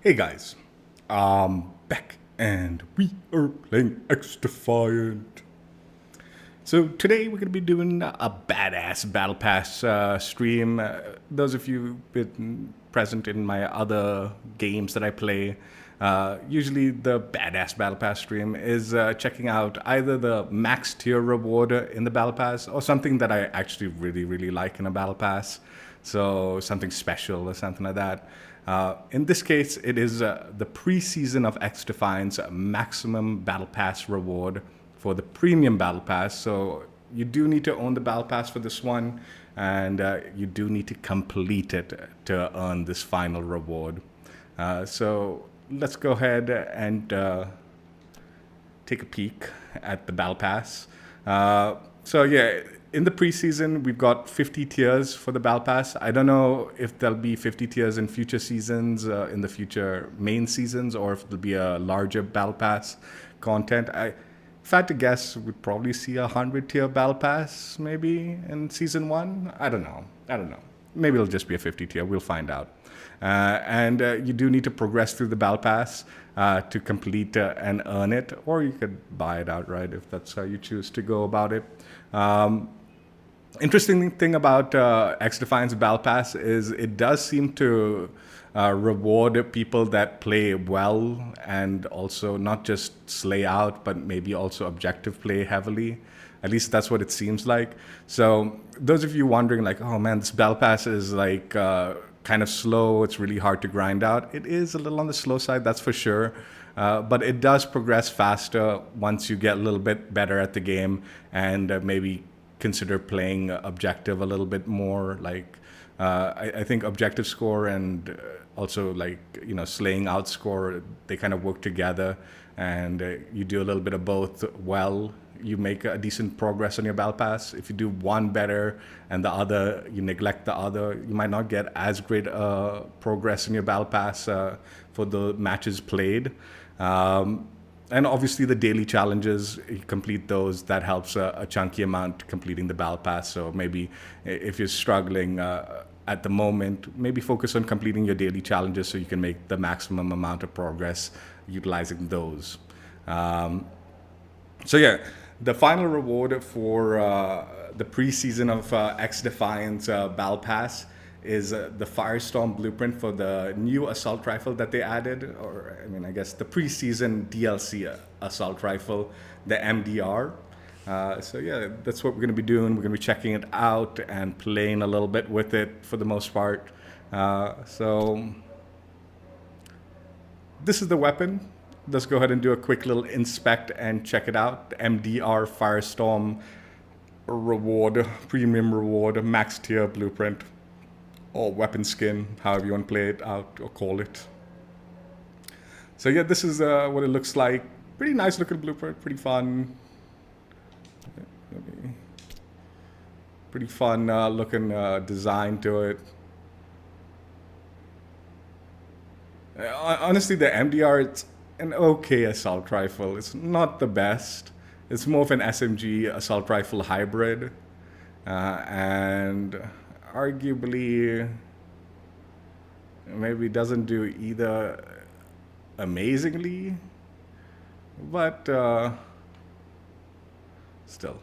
Hey guys, back and we are playing XDefiant. So today we're going to be doing a badass Battle Pass stream. Those of you who've been present in my other games that I play, usually the badass Battle Pass stream is checking out either the max tier reward in the Battle Pass or something that I actually really like in a Battle Pass. So something special or something like that. In this case, it is the pre-season of XDefiant's maximum Battle Pass reward for the premium Battle Pass. So you do need to own the Battle Pass for this one, and you do need to complete it to earn this final reward. So let's go ahead and take a peek at the Battle Pass. So yeah, in the preseason, we've got 50 tiers for the Battle Pass. I don't know if there'll be 50 tiers in future seasons, in the future main seasons, or if there'll be a larger Battle Pass content. If I had to guess, we'd probably see a 100-tier Battle Pass maybe in Season 1. I don't know. Maybe it'll just be a 50-tier. We'll find out. And you do need to progress through the Battle Pass to complete and earn it, or you could buy it outright if that's how you choose to go about it. Interesting thing about XDefiant's Battle Pass is it does seem to reward people that play well and also not just slay out, but maybe also objective play heavily. At least that's what it seems like. So those of you wondering like, oh man, this Battle Pass is like kind of slow. It's really hard to grind out. It is a little on the slow side, that's for sure. But it does progress faster once you get a little bit better at the game and maybe consider playing objective a little bit more. Like I think objective score and also like slaying out score, they kind of work together, and you do a little bit of both well, you make a decent progress on your Battle Pass. If you do one better and the other, you neglect the other, you might not get as great progress in your Battle Pass for the matches played. And obviously the daily challenges, you complete those, that helps a chunky amount completing the Battle Pass. So maybe if you're struggling at the moment, maybe focus on completing your daily challenges so you can make the maximum amount of progress utilizing those. So yeah, the final reward for the preseason of XDefiant's Battle Pass is the Firestorm blueprint for the new assault rifle that they added, or I mean, I guess the preseason DLC assault rifle, the MDR. So yeah, that's what we're going to be doing. We're going to be checking it out and playing a little bit with it for the most part. So this is the weapon. Let's go ahead and do a quick little inspect and check it out. The MDR Firestorm reward, premium reward, max tier blueprint, or weapon skin, however you want to play it out or call it. So yeah, this is what it looks like. Pretty nice looking blueprint, pretty fun. Pretty fun looking design to it. Honestly, the MDR, it's an okay assault rifle. It's not the best. It's more of an SMG assault rifle hybrid. And arguably maybe doesn't do either amazingly, but still.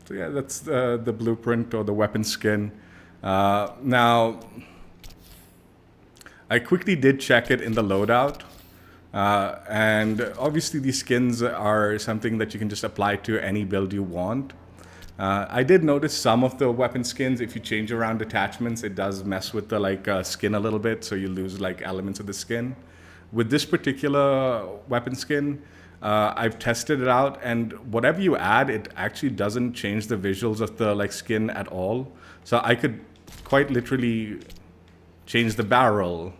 So yeah, that's the blueprint or the weapon skin. Now, I quickly did check it in the loadout. And obviously these skins are something that you can just apply to any build you want. I did notice some of the weapon skins, if you change around attachments, it does mess with the skin a little bit, so you lose like elements of the skin. With this particular weapon skin, I've tested it out, and whatever you add, it actually doesn't change the visuals of the skin at all. So I could quite literally change the barrel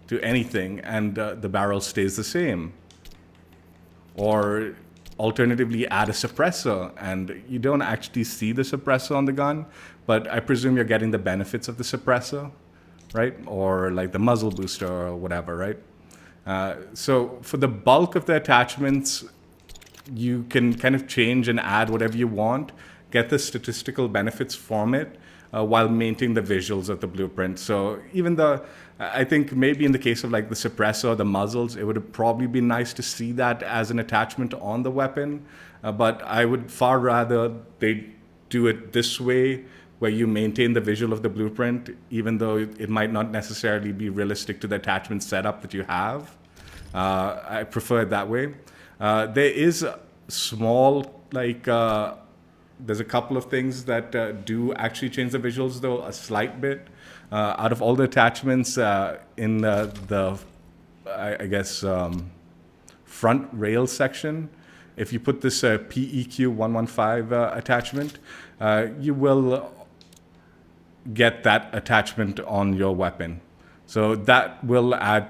to anything, and the barrel stays the same. Or alternatively add a suppressor, and you don't actually see the suppressor on the gun, but I presume you're getting the benefits of the suppressor, right? Or like the muzzle booster or whatever, right? So for the bulk of the attachments, you can kind of change and add whatever you want, get the statistical benefits from it, while maintaining the visuals of the blueprint. So even I think maybe in the case of like the suppressor, the muzzles, it would have probably been nice to see that as an attachment on the weapon. But I would far rather they do it this way, where you maintain the visual of the blueprint, even though it might not necessarily be realistic to the attachment setup that you have. I prefer it that way. There is small, like, there's a couple of things that do actually change the visuals, though, a slight bit. Out of all the attachments in the I guess, front rail section, if you put this PEQ 115 attachment, you will get that attachment on your weapon. So that will add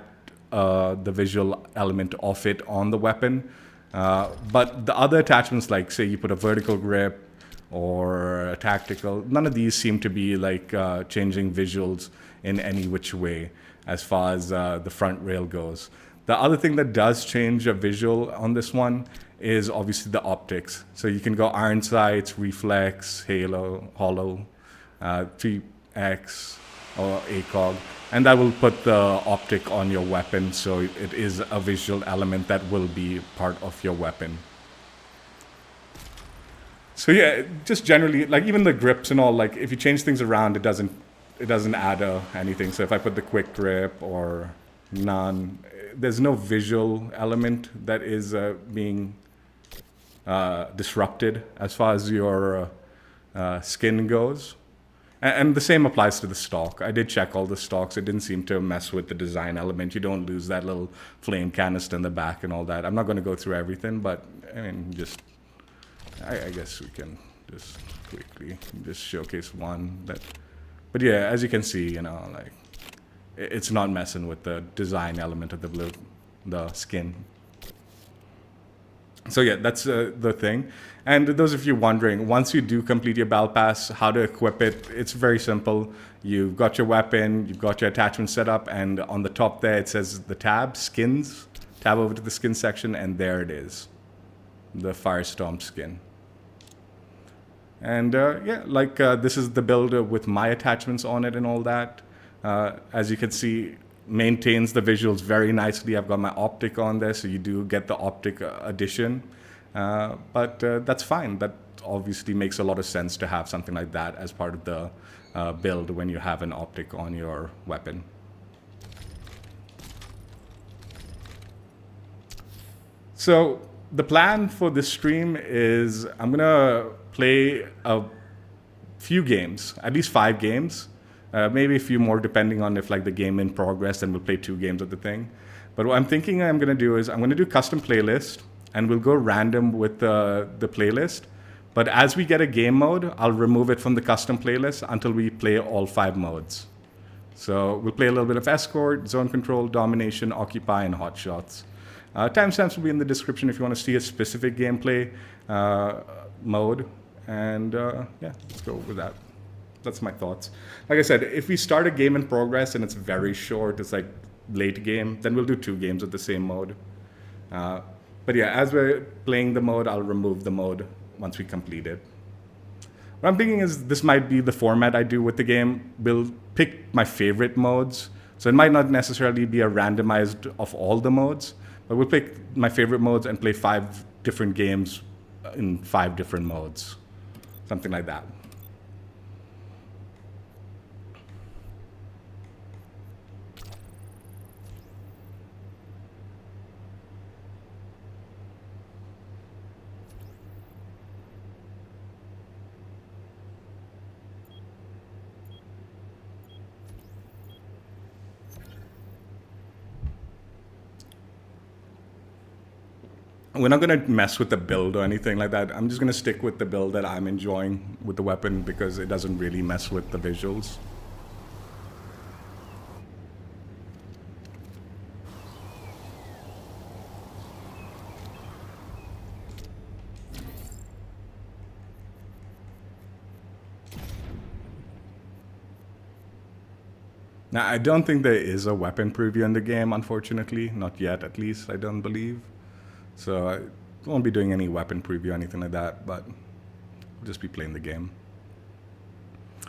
the visual element of it on the weapon. But the other attachments, like say you put a vertical grip or a tactical, none of these seem to be like changing visuals in any which way as far as the front rail goes. The other thing that does change a visual on this one is obviously the optics. So you can go iron sights, reflex, halo, hollow, 3x, or ACOG, and that will put the optic on your weapon, so it is a visual element that will be part of your weapon. So yeah, just generally, like even the grips and all, like if you change things around, it doesn't add anything. So if I put the quick grip or none, there's no visual element that is being disrupted as far as your skin goes. And the same applies to the stock. I did check all the stocks. It didn't seem to mess with the design element. You don't lose that little flame canister in the back and all that. I'm not going to go through everything, but I mean, I guess we can just quickly just showcase one that. But yeah, as you can see, you know, like it's not messing with the design element of the skin. So yeah, that's the thing. And those of you wondering, once you do complete your battle pass, how to equip it, it's very simple. You've got your weapon, you've got your attachment set up, and on the top there it says the tab, skins. Tab over to the skin section, and there it is, the Firestorm skin. And yeah, like this is the build with my attachments on it and all that. As you can see, maintains the visuals very nicely. I've got my optic on there, so you do get the optic addition. But that's fine. That obviously makes a lot of sense to have something like that as part of the build when you have an optic on your weapon. So the plan for this stream is I'm going to play a few games, at least 5 games. Maybe a few more depending on if like the game in progress, then we'll play 2 games of the thing. But what I'm thinking I'm going to do is I'm going to do custom playlist, and we'll go random with the playlist. But as we get a game mode, I'll remove it from the custom playlist until we play all 5 modes. So we'll play a little bit of Escort, Zone Control, Domination, Occupy, and Hot Shots. Timestamps will be in the description if you want to see a specific gameplay mode. And yeah, let's go with that. That's my thoughts. Like I said, if we start a game in progress and it's very short, it's like late game, then we'll do 2 games of the same mode. But yeah, as we're playing the mode, I'll remove the mode once we complete it. What I'm thinking is this might be the format I do with the game. We'll pick my favorite modes. So it might not necessarily be a randomized of all the modes, but we'll pick my favorite modes and play 5 different games in 5 different modes. Something like that. We're not going to mess with the build or anything like that. I'm just going to stick with the build that I'm enjoying with the weapon because it doesn't really mess with the visuals. Now, I don't think there is a weapon preview in the game, unfortunately. Not yet, at least, I don't believe. So I won't be doing any weapon preview or anything like that, but I'll just be playing the game.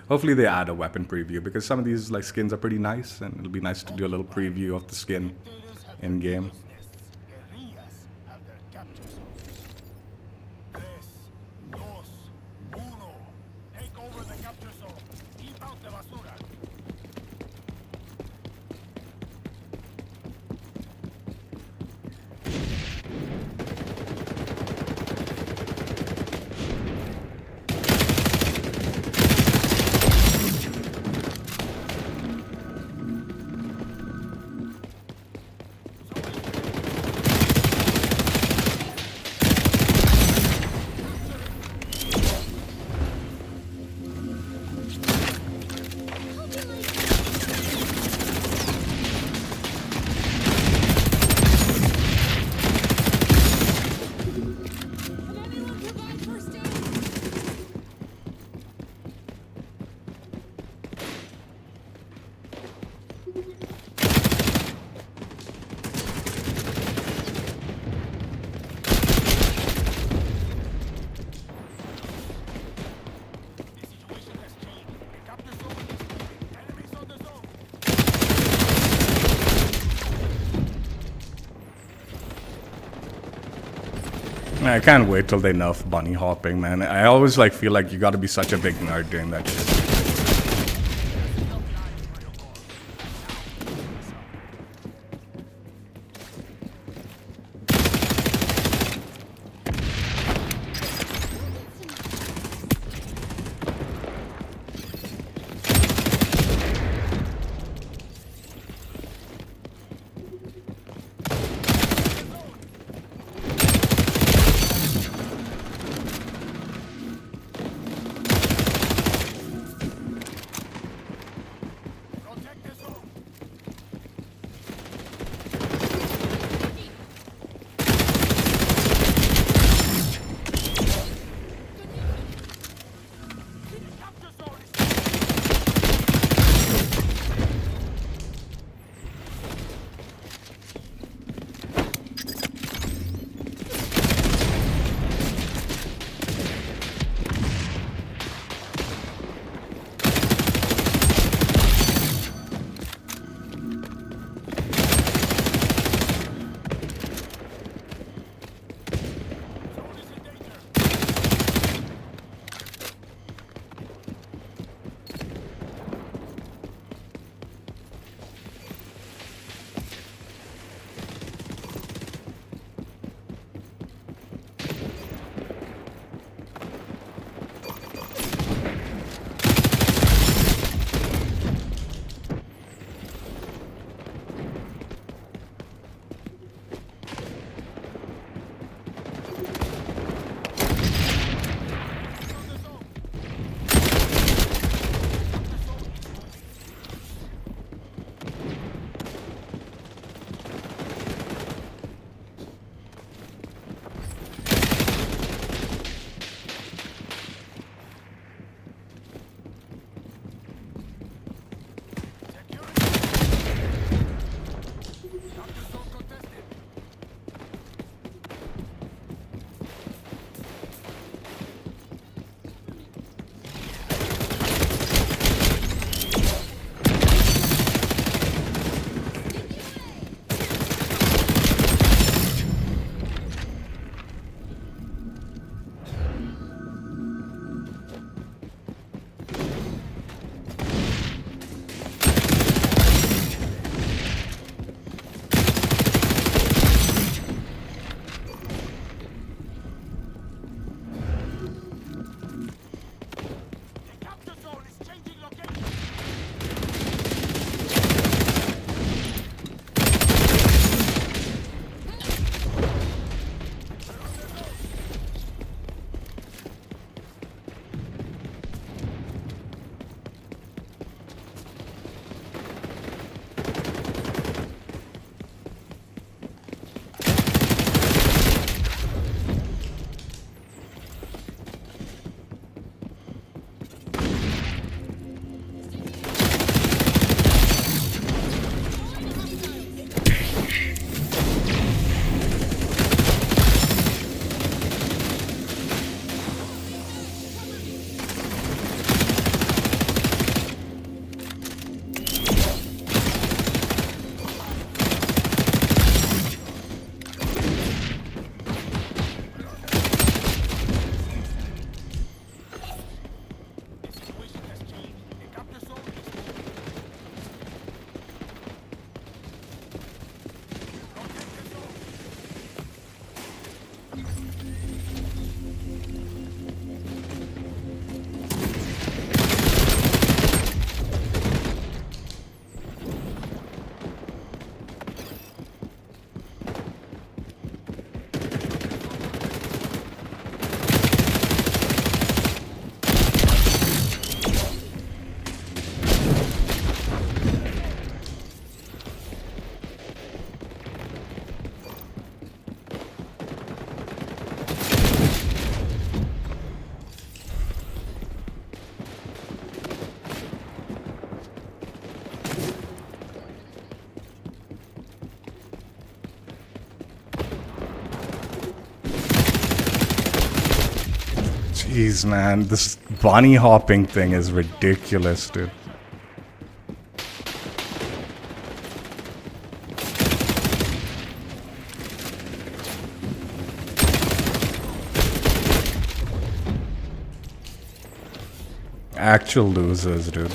Hopefully they add a weapon preview, because some of these like skins are pretty nice, and it'll be nice to do a little preview of the skin in-game. I can't wait till they nerf bunny hopping, man. I always like feel like you gotta be such a big nerd doing that shit. Jeez, man. This bunny hopping thing is ridiculous, dude. Actual losers, dude.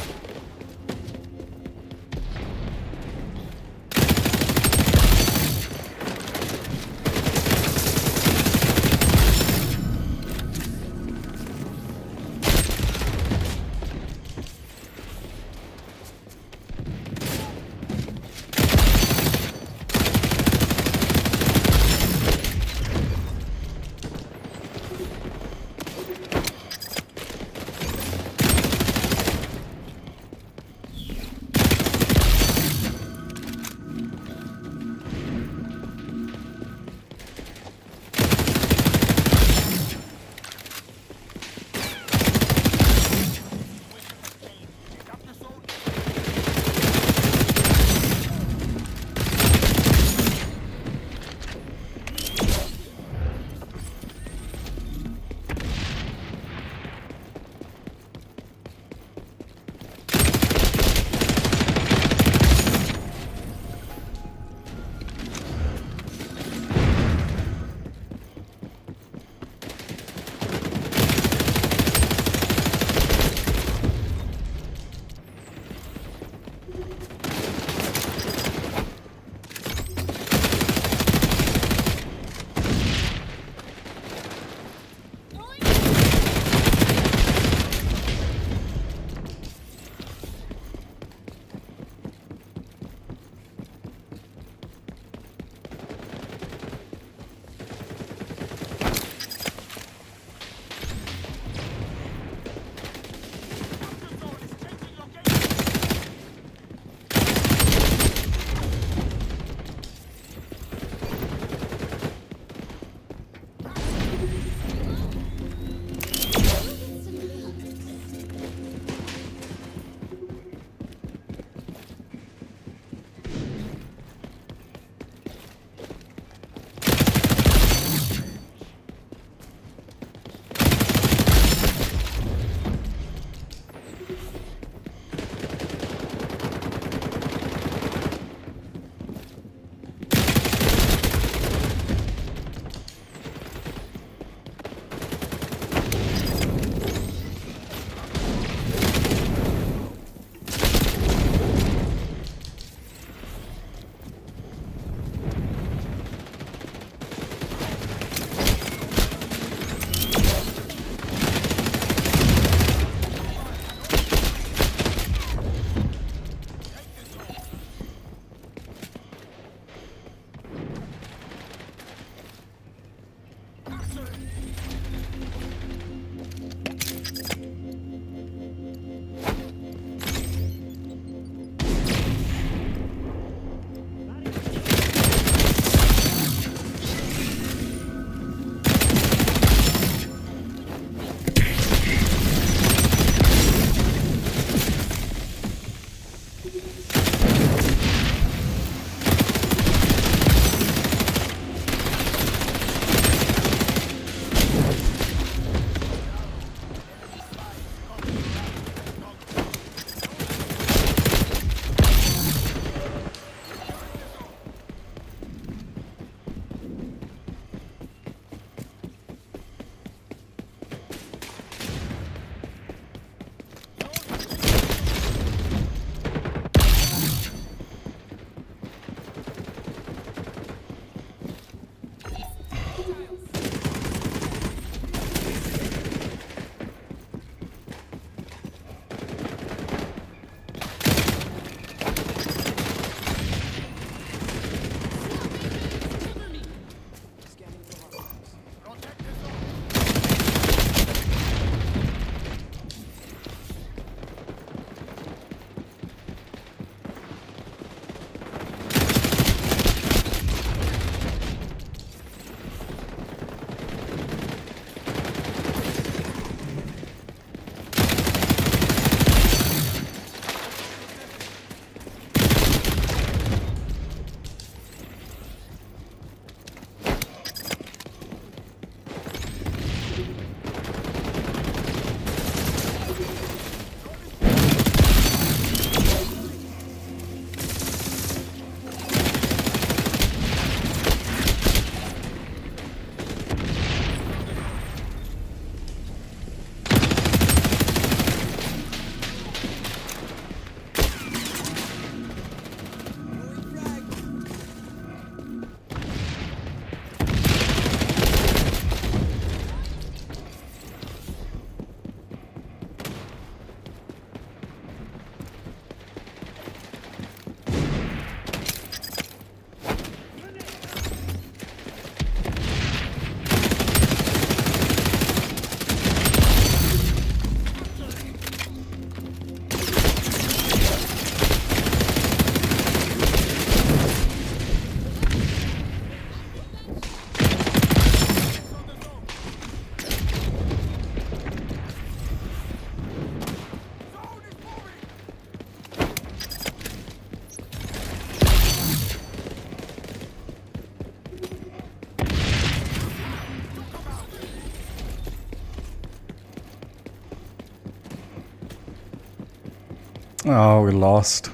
Oh, we lost.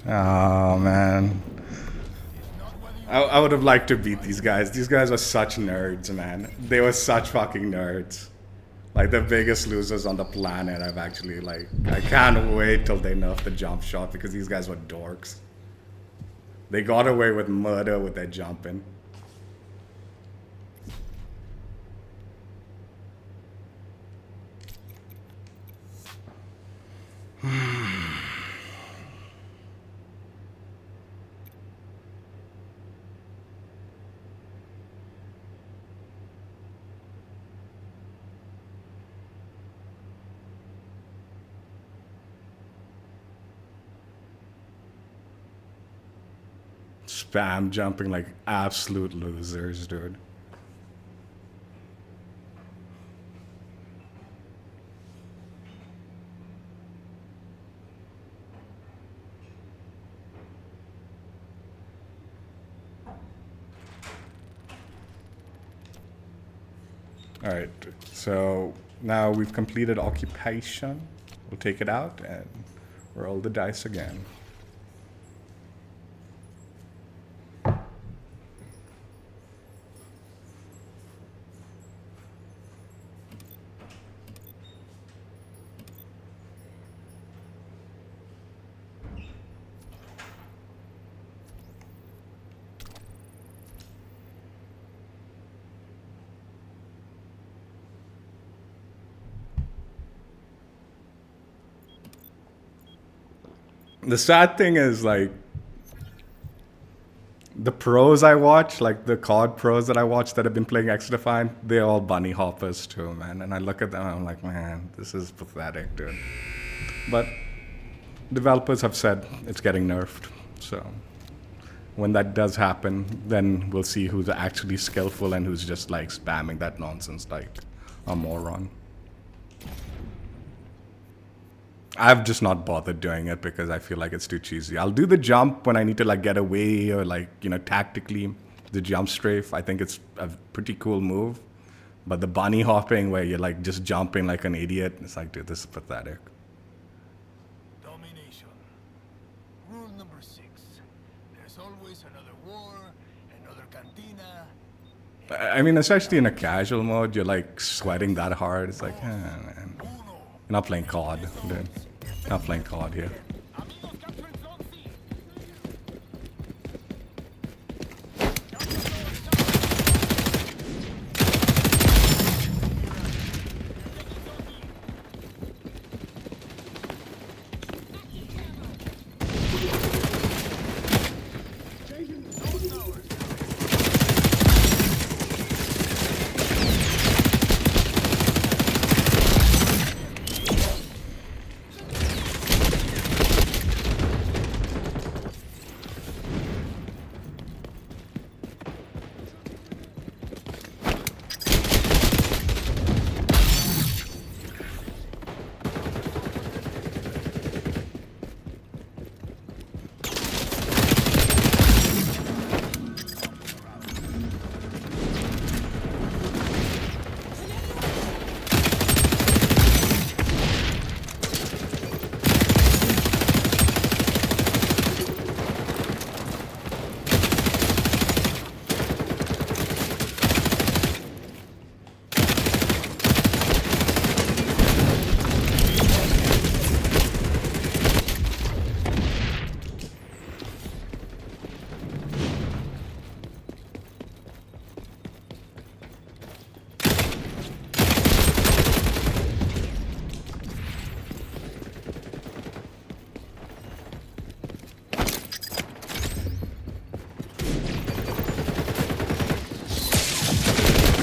Oh, man. I would have liked to beat these guys. These guys were such nerds, man. They were such fucking nerds. Like, the biggest losers on the planet. I've actually, like, I can't wait till they nerf the jump shot because these guys were dorks. They got away with murder with their jumping. Spam jumping like absolute losers, dude. All right, so now we've completed occupation. We'll take it out and roll the dice again. The sad thing is, like, the pros I watch, like the COD pros that I watch that have been playing XDefiant, they're all bunny hoppers too, man. And I look at them and I'm like, man, this is pathetic, dude. But developers have said it's getting nerfed. So when that does happen, then we'll see who's actually skillful and who's just like spamming that nonsense like a moron. I've just not bothered doing it because I feel like it's too cheesy. I'll do the jump when I need to like get away or like, you know, tactically the jump strafe. I think it's a pretty cool move. But the bunny hopping where you're like just jumping like an idiot, it's like, dude, this is pathetic. Domination. Rule number 6. There's always another war, another cantina. I mean, especially in a casual mode, you're like sweating that hard. It's like, man. You're not playing COD, dude. Not playing COD here.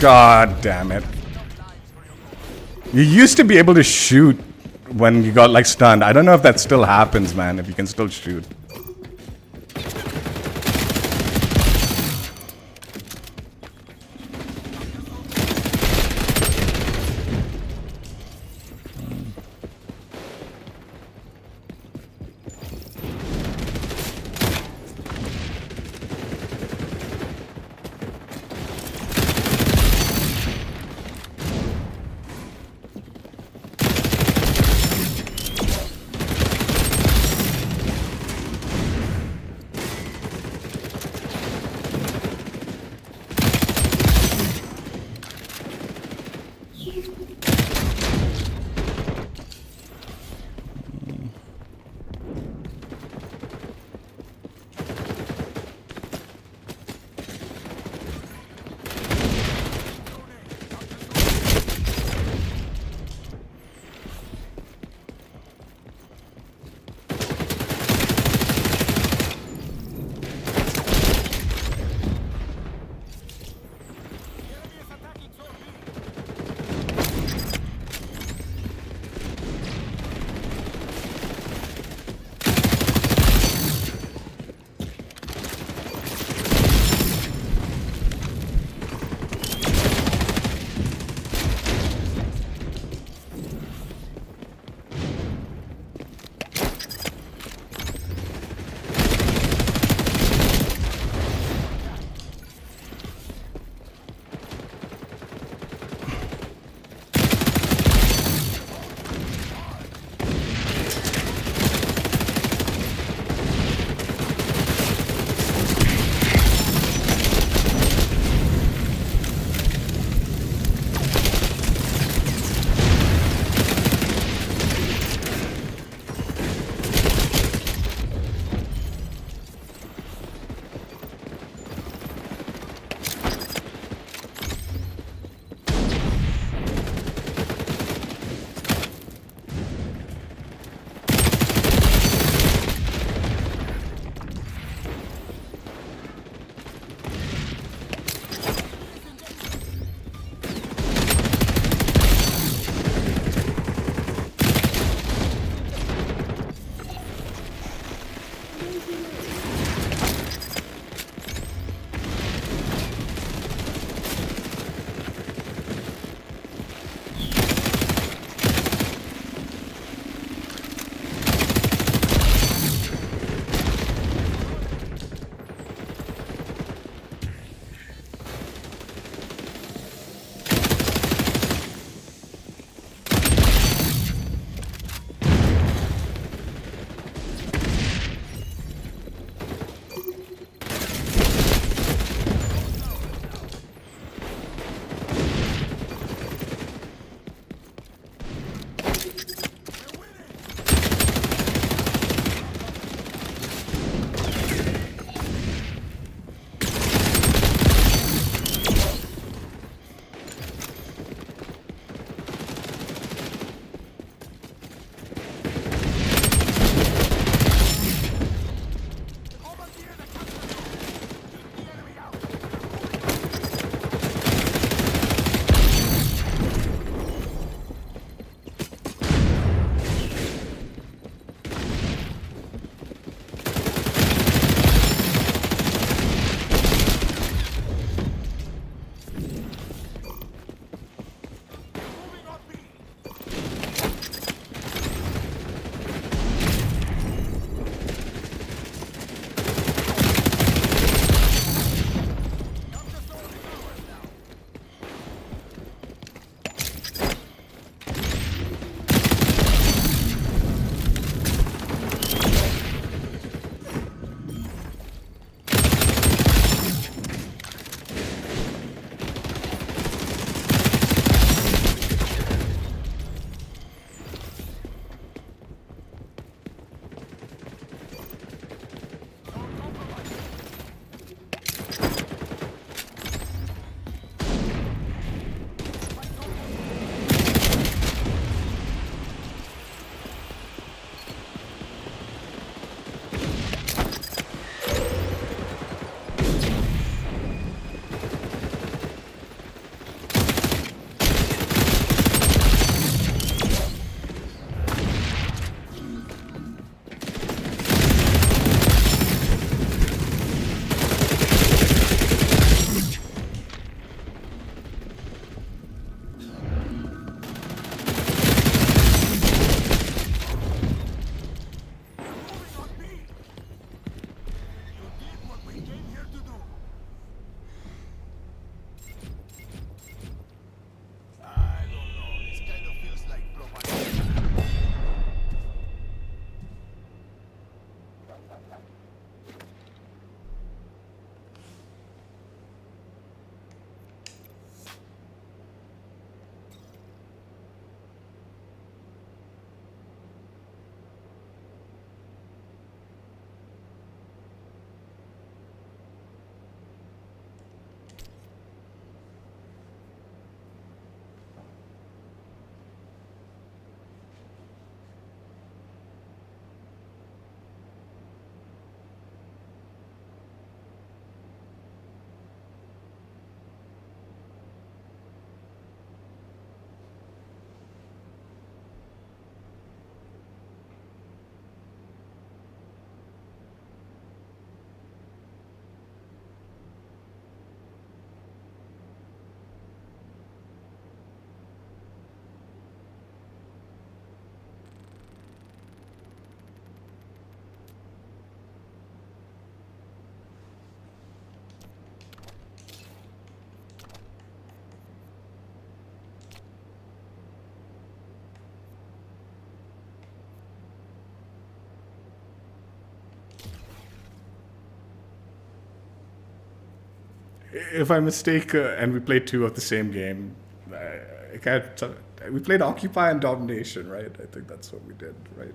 God damn it. You used to be able to shoot when you got like stunned. I don't know if that still happens, man, if you can still shoot. if I mistake, and we played two of the same game, I can't. We played Occupy and Domination, right? I think that's what we did, right?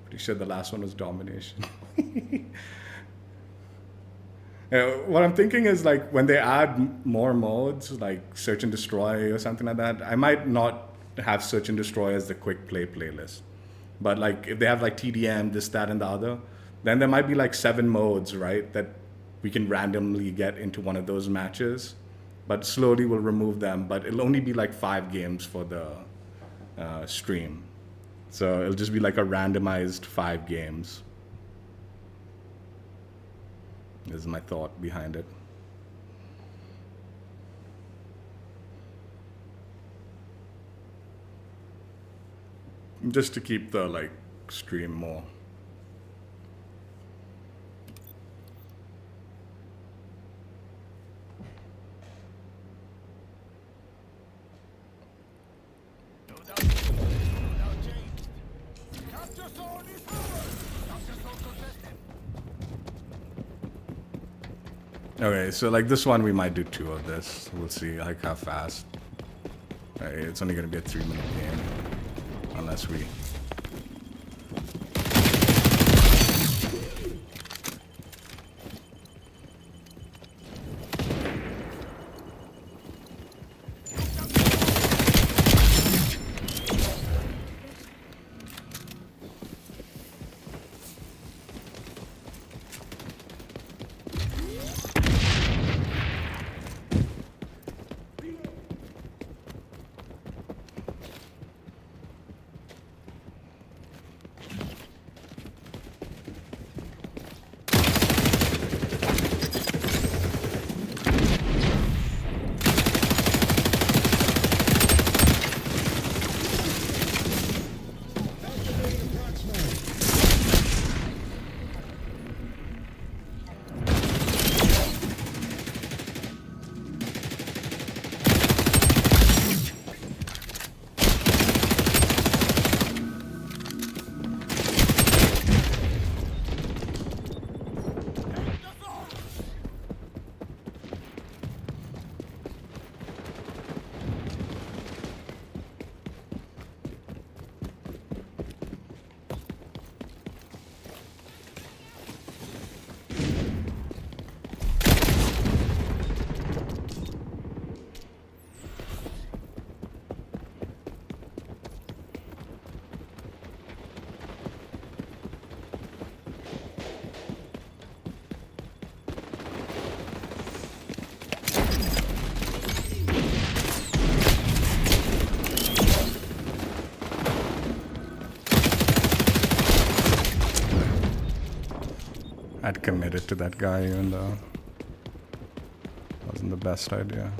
Pretty sure the last one was Domination. What I'm thinking is like when they add more modes, like Search and Destroy or something like that, I might not have Search and Destroy as the quick play playlist. But like if they have like TDM, this, that, and the other, then there might be like 7 modes, right? That we can randomly get into one of those matches. But slowly we'll remove them. But it'll only be like 5 games for the stream. So it'll just be like a randomized 5 games. This is my thought behind it. Just to keep the like stream more. Loadout changed. Capture zone is over. Capture zone contested. Okay, so like this one, we might do 2 of this. We'll see like how fast. Okay, it's only gonna be a 3-minute game, unless we. I'd committed to that guy even though it wasn't the best idea.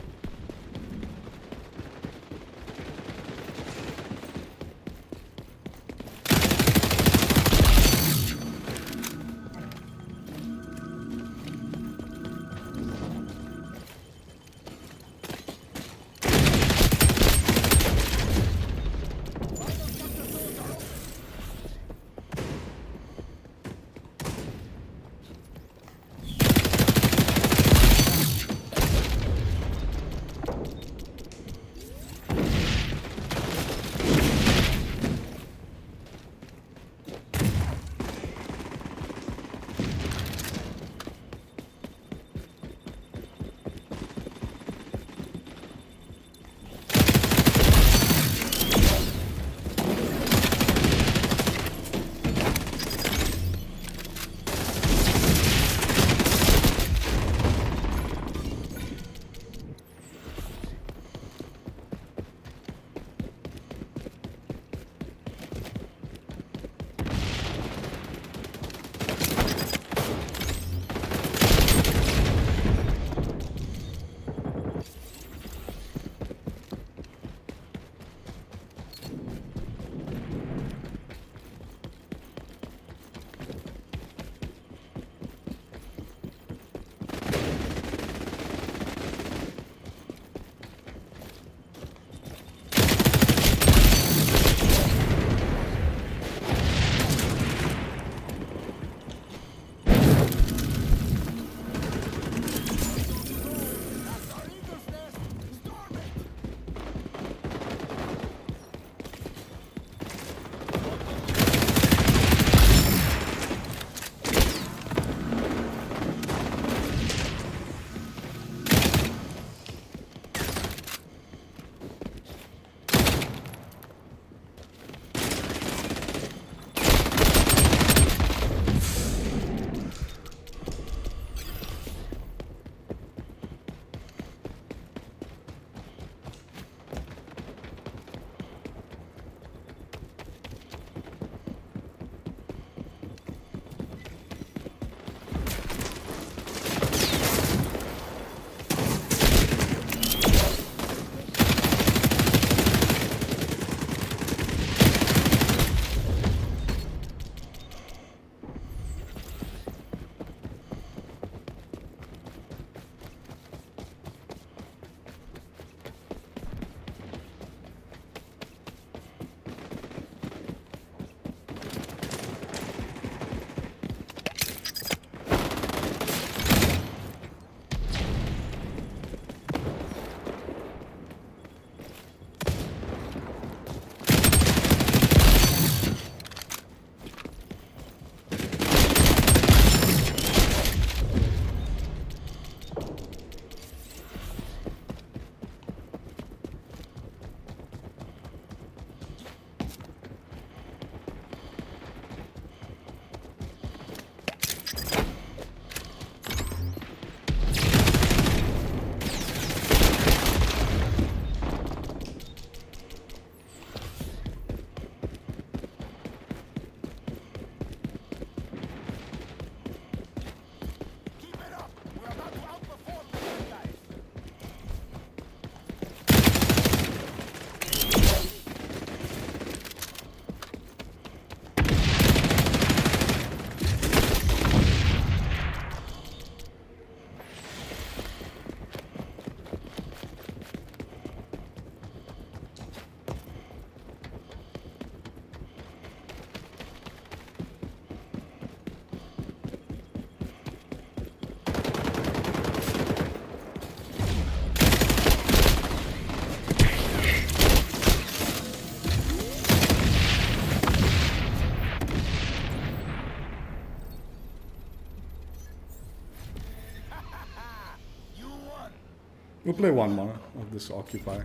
We'll play one more of this Occupy.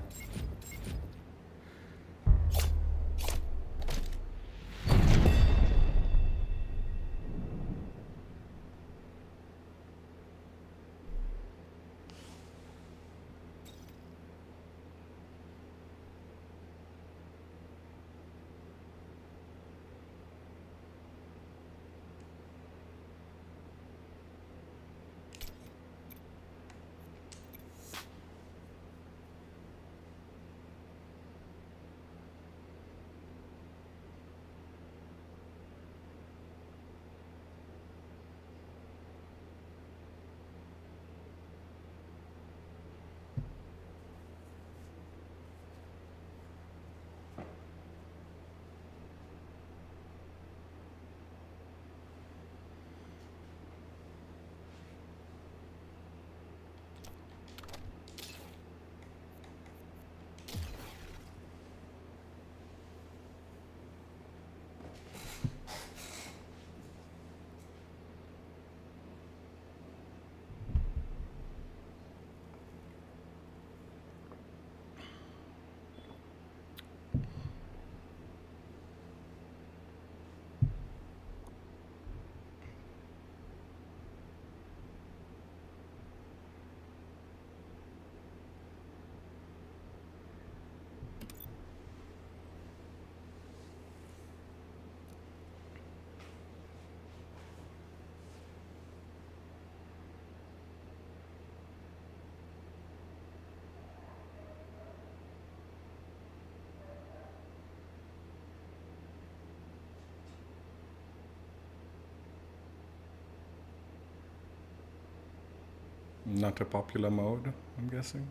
Not a popular mode, I'm guessing.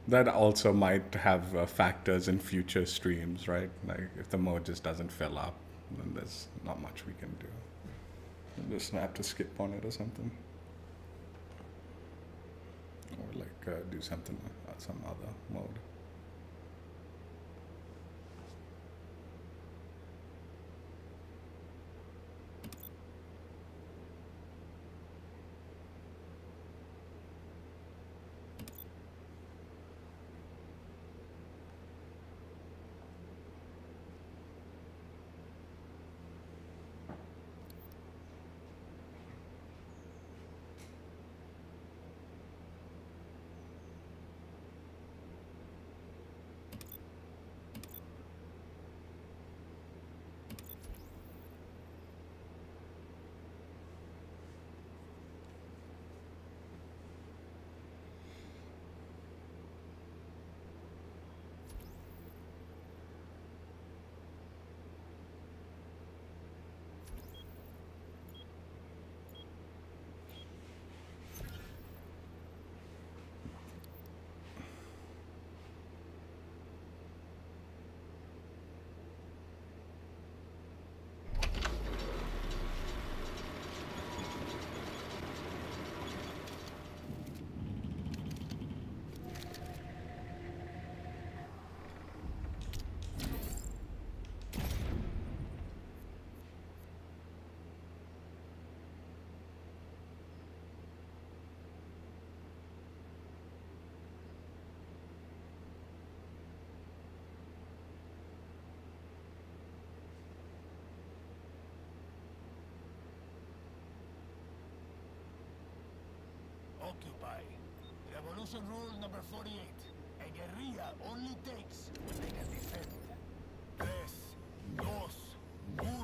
That also might have factors in future streams, right? Like if the mode just doesn't fill up, then there's not much we can do. We'll just have to skip on it or something. Or like do something some other mode. Occupy. Revolution rule number 48. A guerrilla only takes what they can defend. 3, 2, 1.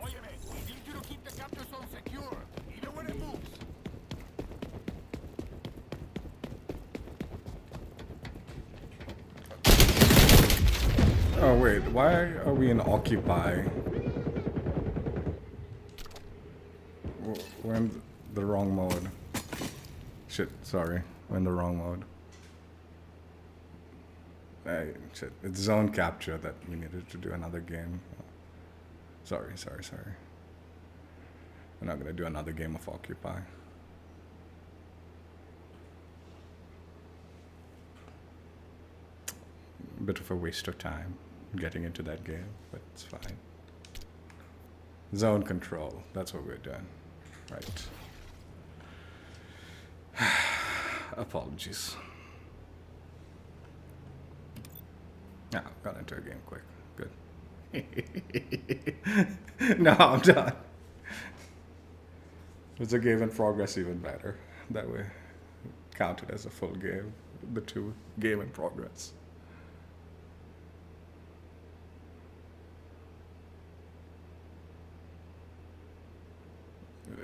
Óyeme, we need you to keep the capture zone secure, even when it moves. Oh wait, why are we in Occupy? We're in the wrong mode. Shit, sorry. We're in the wrong mode. Hey, shit. It's zone capture that we needed to do another game. Sorry. We're not gonna do another game of Occupy. A bit of a waste of time getting into that game, but it's fine. Zone control, that's what we're doing. Right. Apologies. Ah, got into a game quick. Good. No, I'm done. It's a game in progress, even better. That way, counted as a full game. The two game in progress.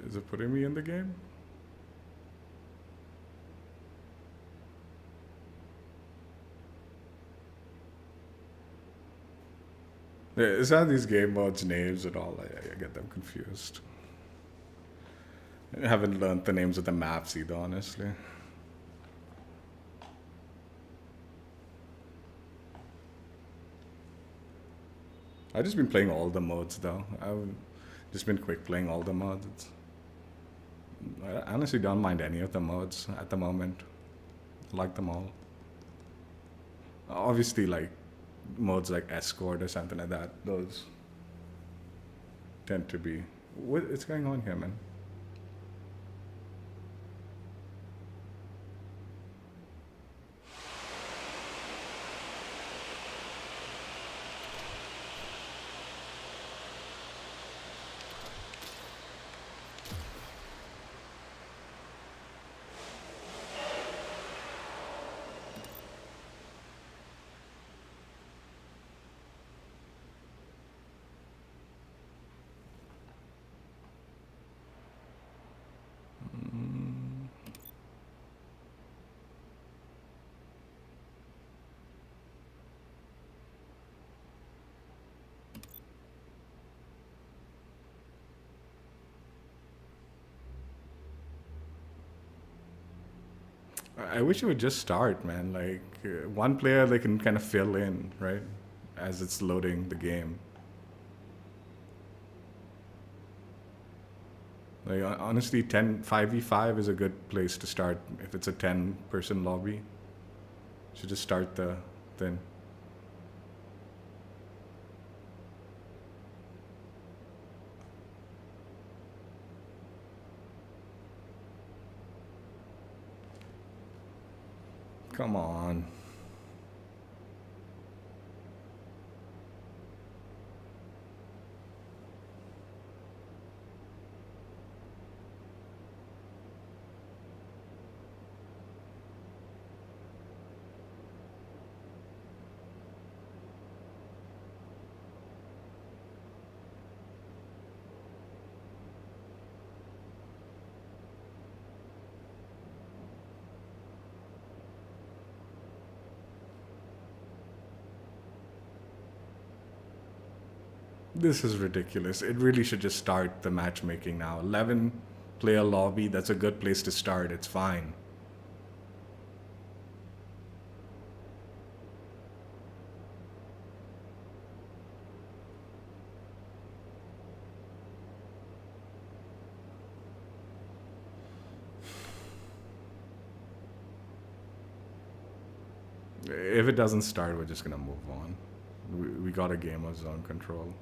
Is it putting me in the game? Yeah, it's not these game modes names and all. I get them confused. I haven't learned the names of the maps either, honestly. I've just been playing all the modes though. I've just been quick playing all the mods. I honestly don't mind any of the modes at the moment. I like them all. Obviously, like modes like Escort or something like that, those tend to be. What is going on here, man? I wish it would just start, man. Like one player, they can kind of fill in, right, as it's loading the game. Like honestly, 5v5 is a good place to start if it's a 10-person lobby. Should just start the thing. Come on. This is ridiculous. It really should just start the matchmaking now. 11-player lobby, that's a good place to start. It's fine. If it doesn't start, we're just gonna move on. We got a game of zone control.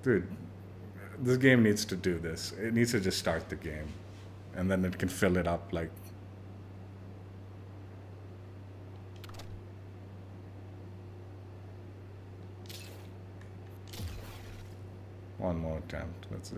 Dude, this game needs to do this. It needs to just start the game. And then it can fill it up like... One more attempt, let's see.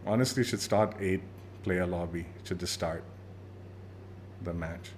Honestly, should start 8-player lobby. Should just start the match.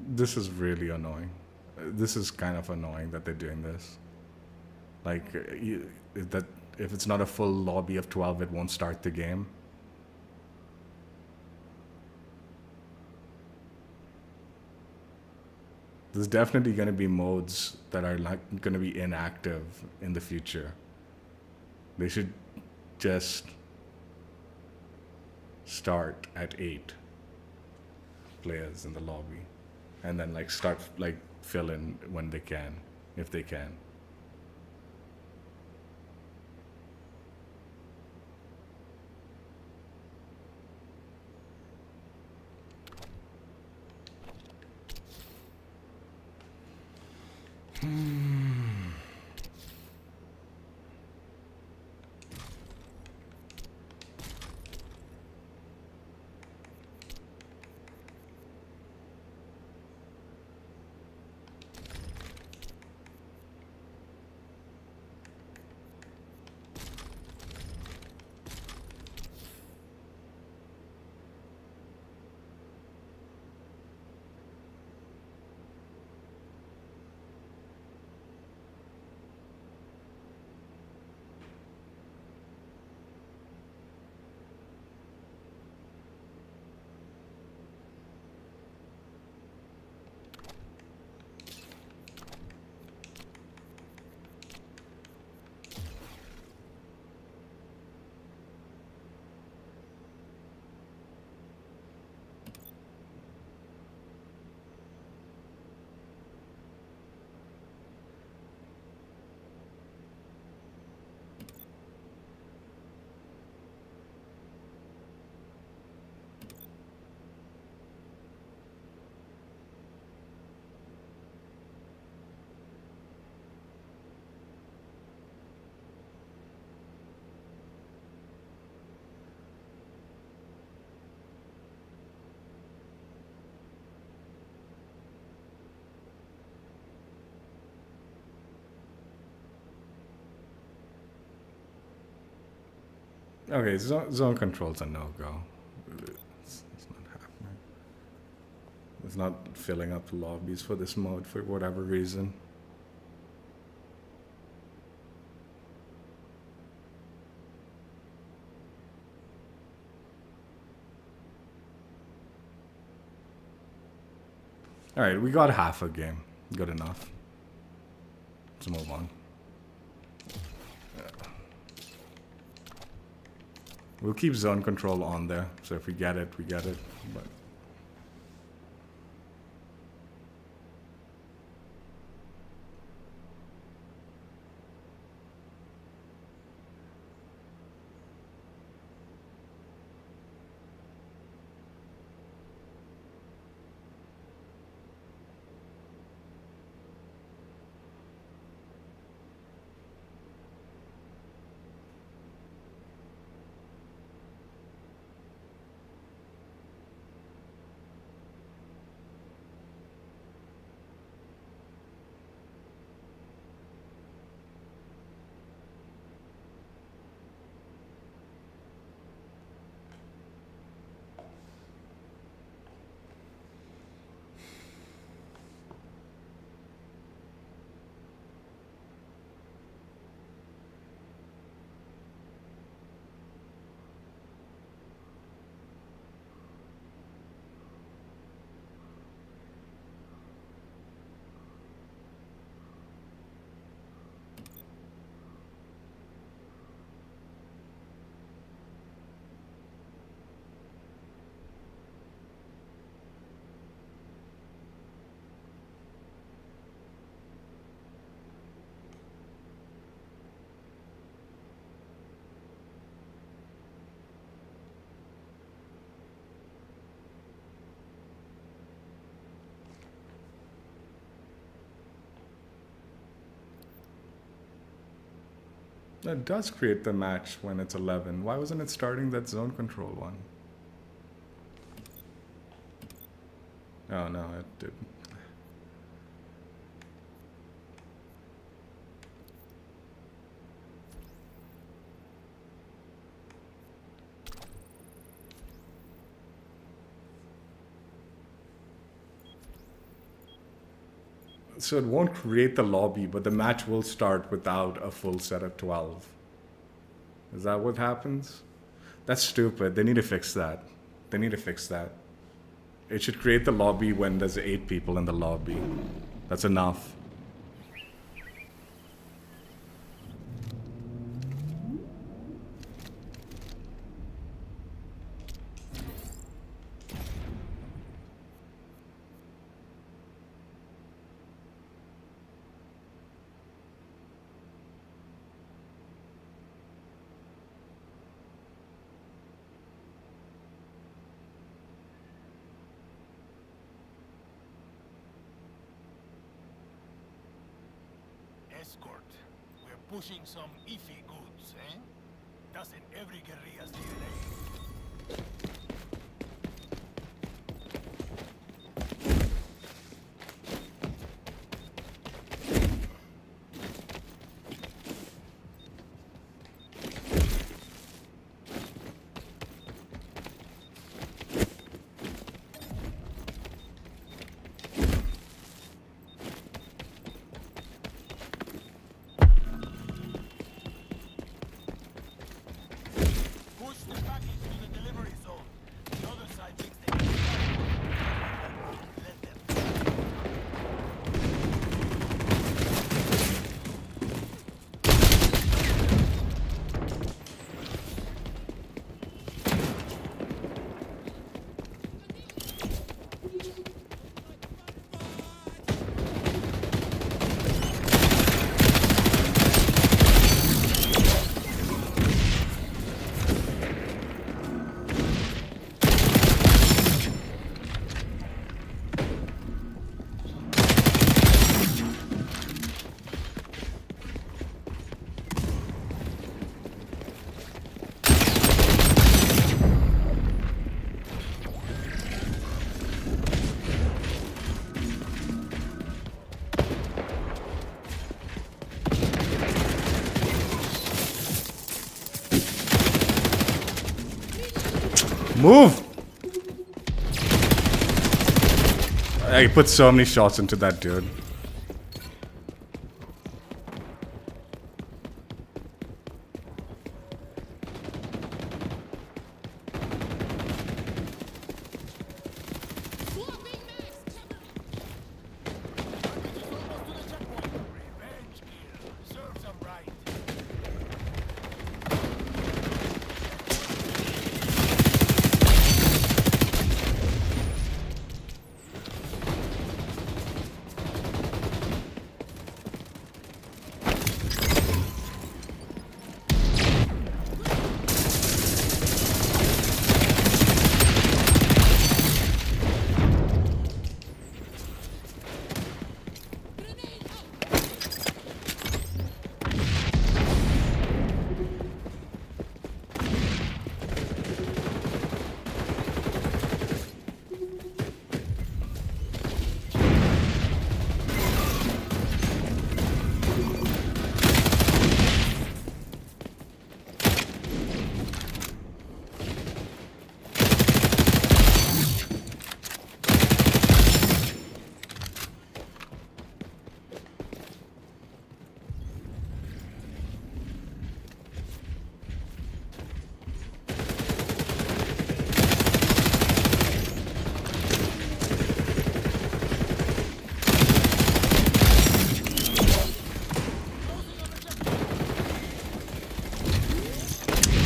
This is really annoying. This is kind of annoying that they're doing this. Like, that if it's not a full lobby of 12, it won't start the game. There's definitely going to be modes that are like going to be inactive in the future. They should just start at 8 players in the lobby, and then like start like fill in when they can, if they can. Okay, zone control's a no-go. It's not happening. It's not filling up the lobbies for this mode for whatever reason. Alright, we got half a game. Good enough. Let's move on. We'll keep zone control on there, so if we get it, we get it. But that does create the match when it's 11. Why wasn't it starting that zone control one? Oh no, it didn't. So it won't create the lobby, but the match will start without a full set of 12. Is that what happens? That's stupid. They need to fix that. They need to fix that. It should create the lobby when there's 8 people in the lobby. That's enough. Escort. We're pushing some iffy goods, eh? Doesn't every guerrilla's DNA? Push the package to the delivery zone. The other side thinks they can let them. Move! I put so many shots into that dude. Revenge kill. Serves them right.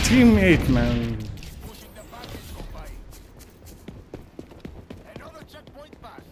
Teammate, man. Pushing the package, compay. Another checkpoint passed.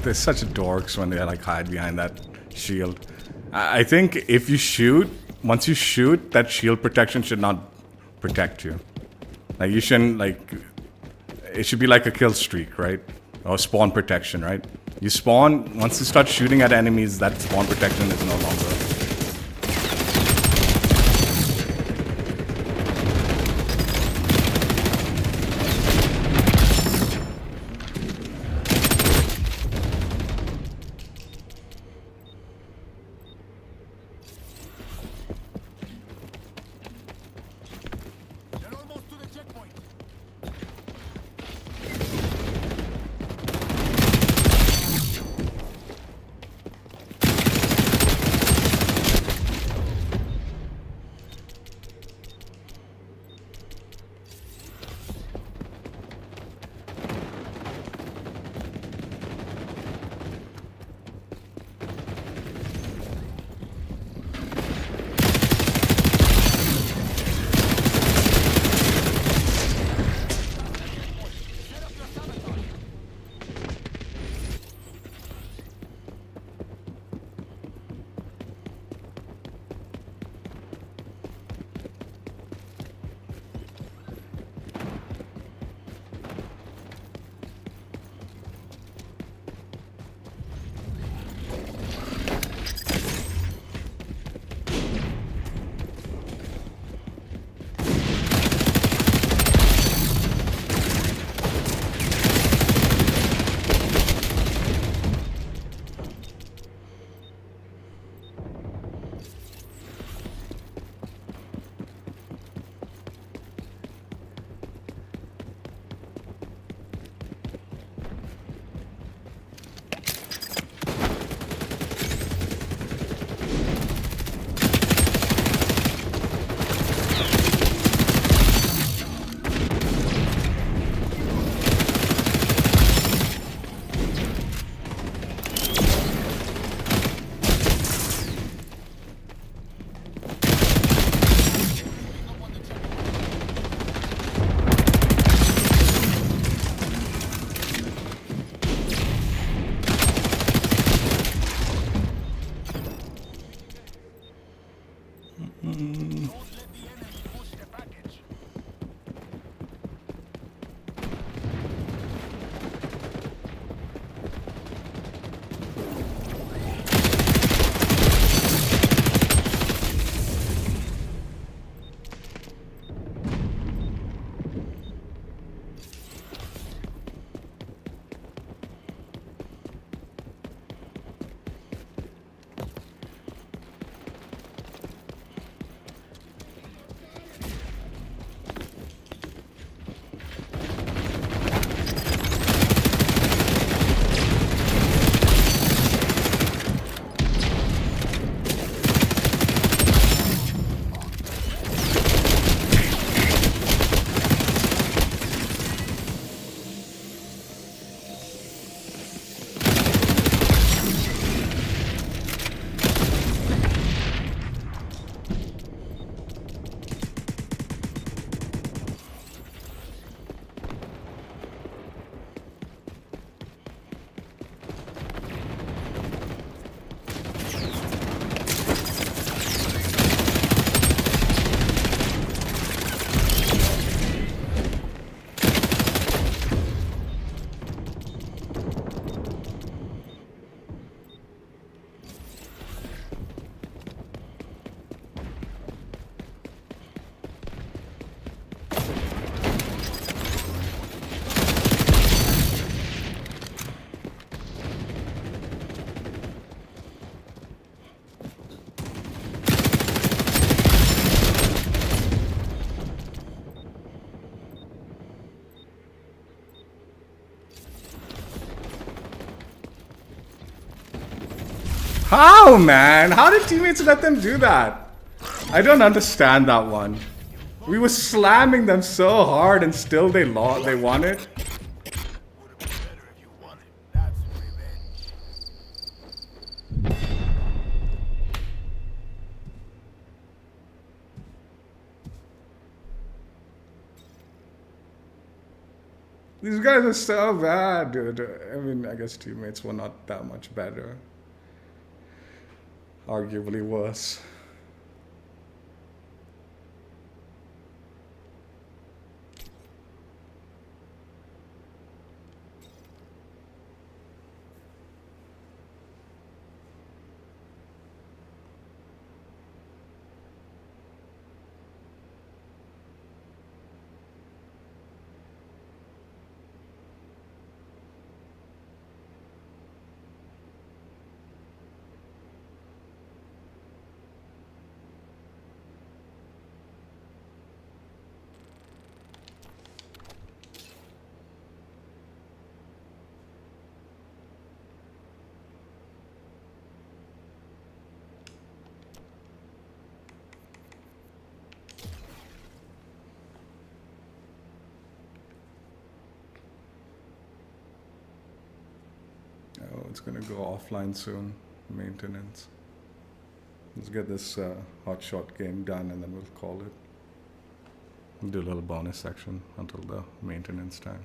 they're such dorks when they like hide behind that shield. I think if you shoot, once you shoot, that shield protection should not protect you. Like you shouldn't like. It should be like a kill streak, right? Or spawn protection, right? You spawn, once you start shooting at enemies, that spawn protection is no longer. They're almost to the checkpoint. Set up your sabotage. Don't let the enemy push the package. How, man? How did teammates let them do that? I don't understand that one. We were slamming them so hard and still they won it. Would have been better if you won it. That's revenge. These guys are so bad, dude. I mean, I guess teammates were not that much better. Arguably worse. Oh, it's gonna go offline soon. Maintenance. Let's get this hotshot game done and then we'll call it. We'll do a little bonus section until the maintenance time.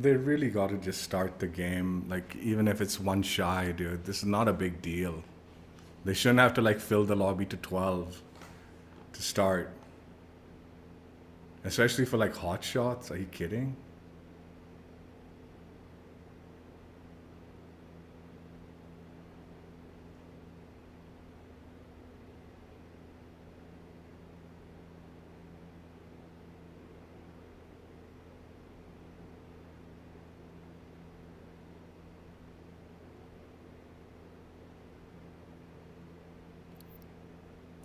They really got to just start the game, like, even if it's one shy, dude. This is not a big deal. They shouldn't have to, like, fill the lobby to 12 to start. Especially for, like, hot shots. Are you kidding?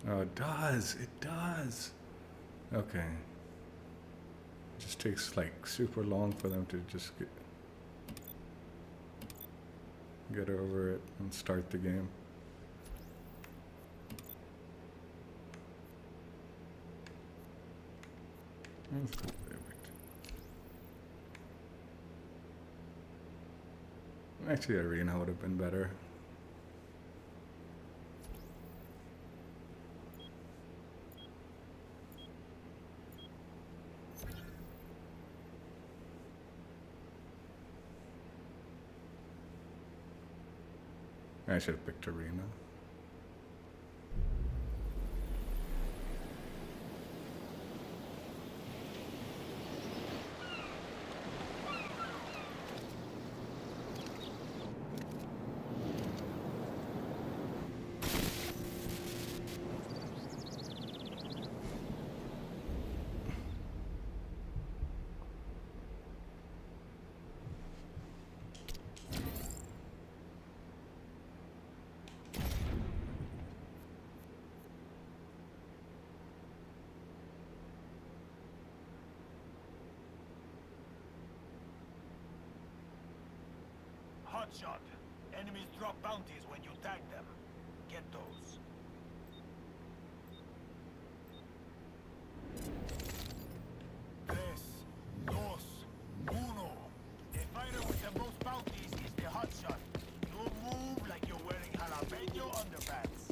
Oh, it does. It does. Okay. It just takes like super long for them to just get over it and start the game. That's cool. Actually, arena would have been better. I should have picked arena. Hotshot. Enemies drop bounties when you tag them. Get those. Tres, dos, uno. The fighter with the most bounties is the hotshot. You move like you're wearing jalapeno underpants.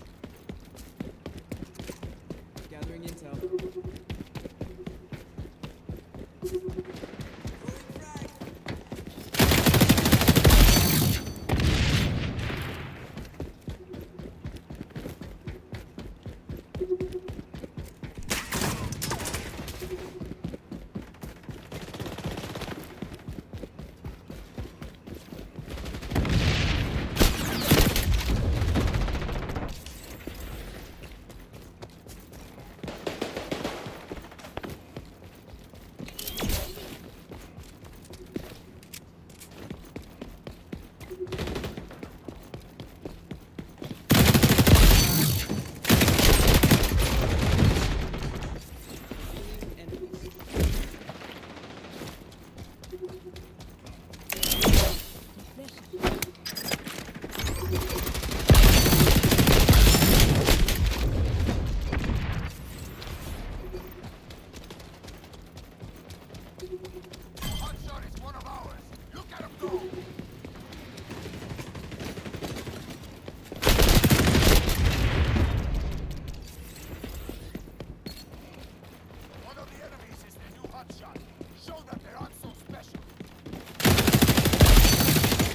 hotshot. Show them they're not so special.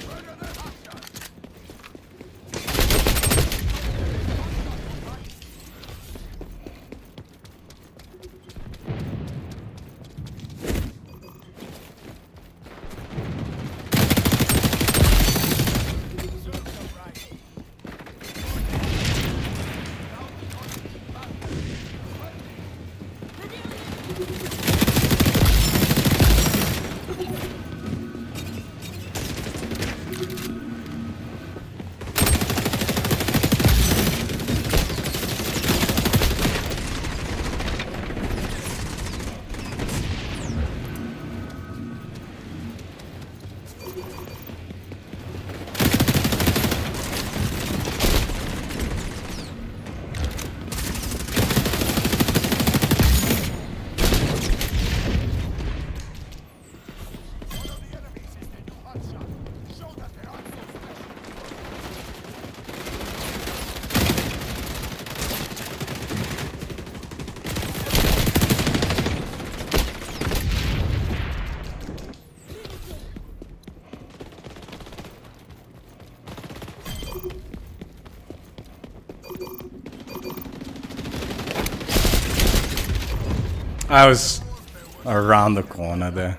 Murder their hotshot. Serve them right. I was around the corner there.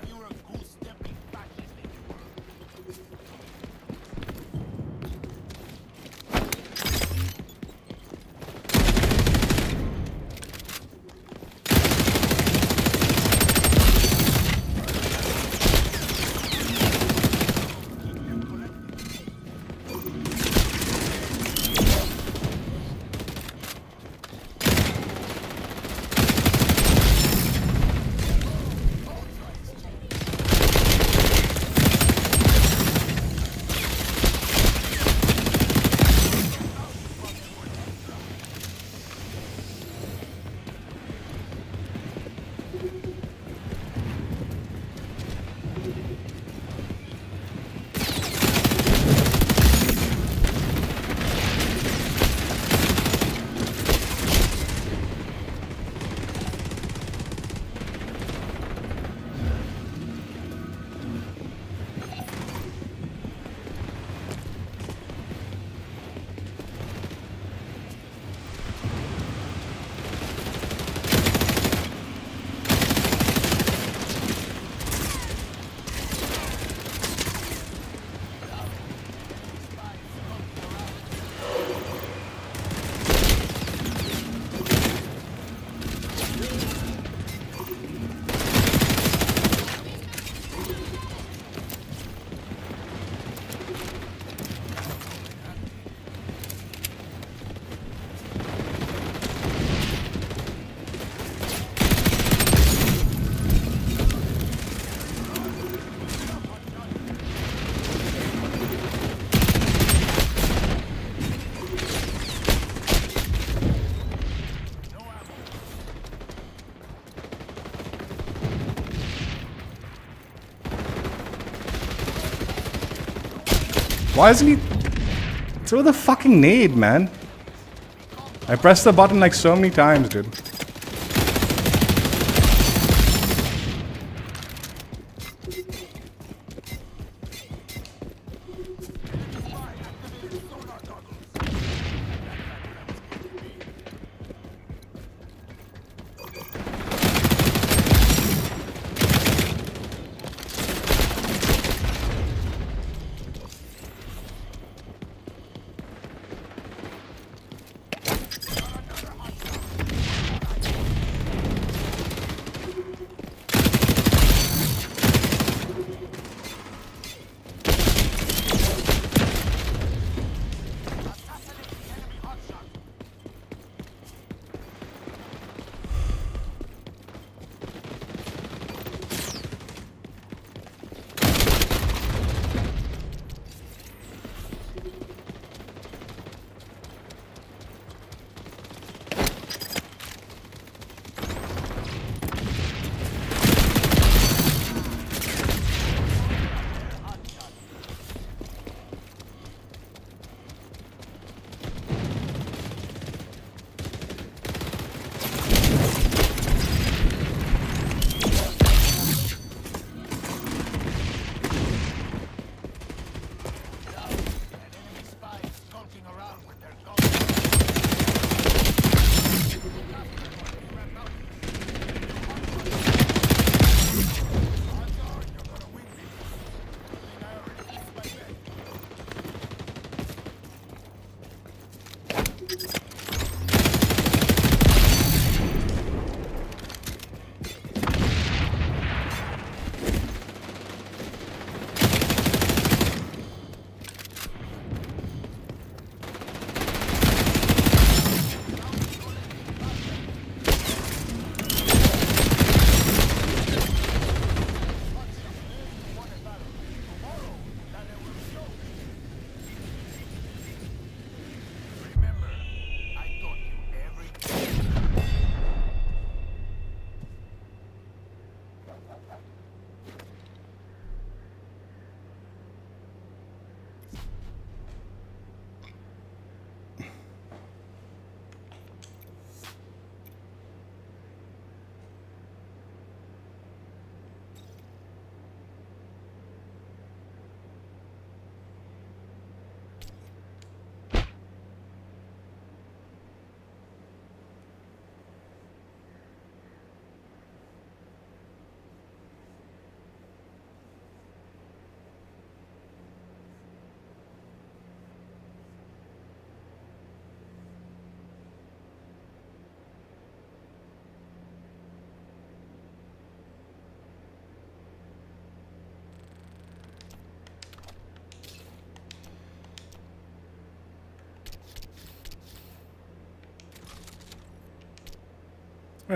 Why isn't he... Throw the fucking nade, man. I pressed the button like so many times, dude.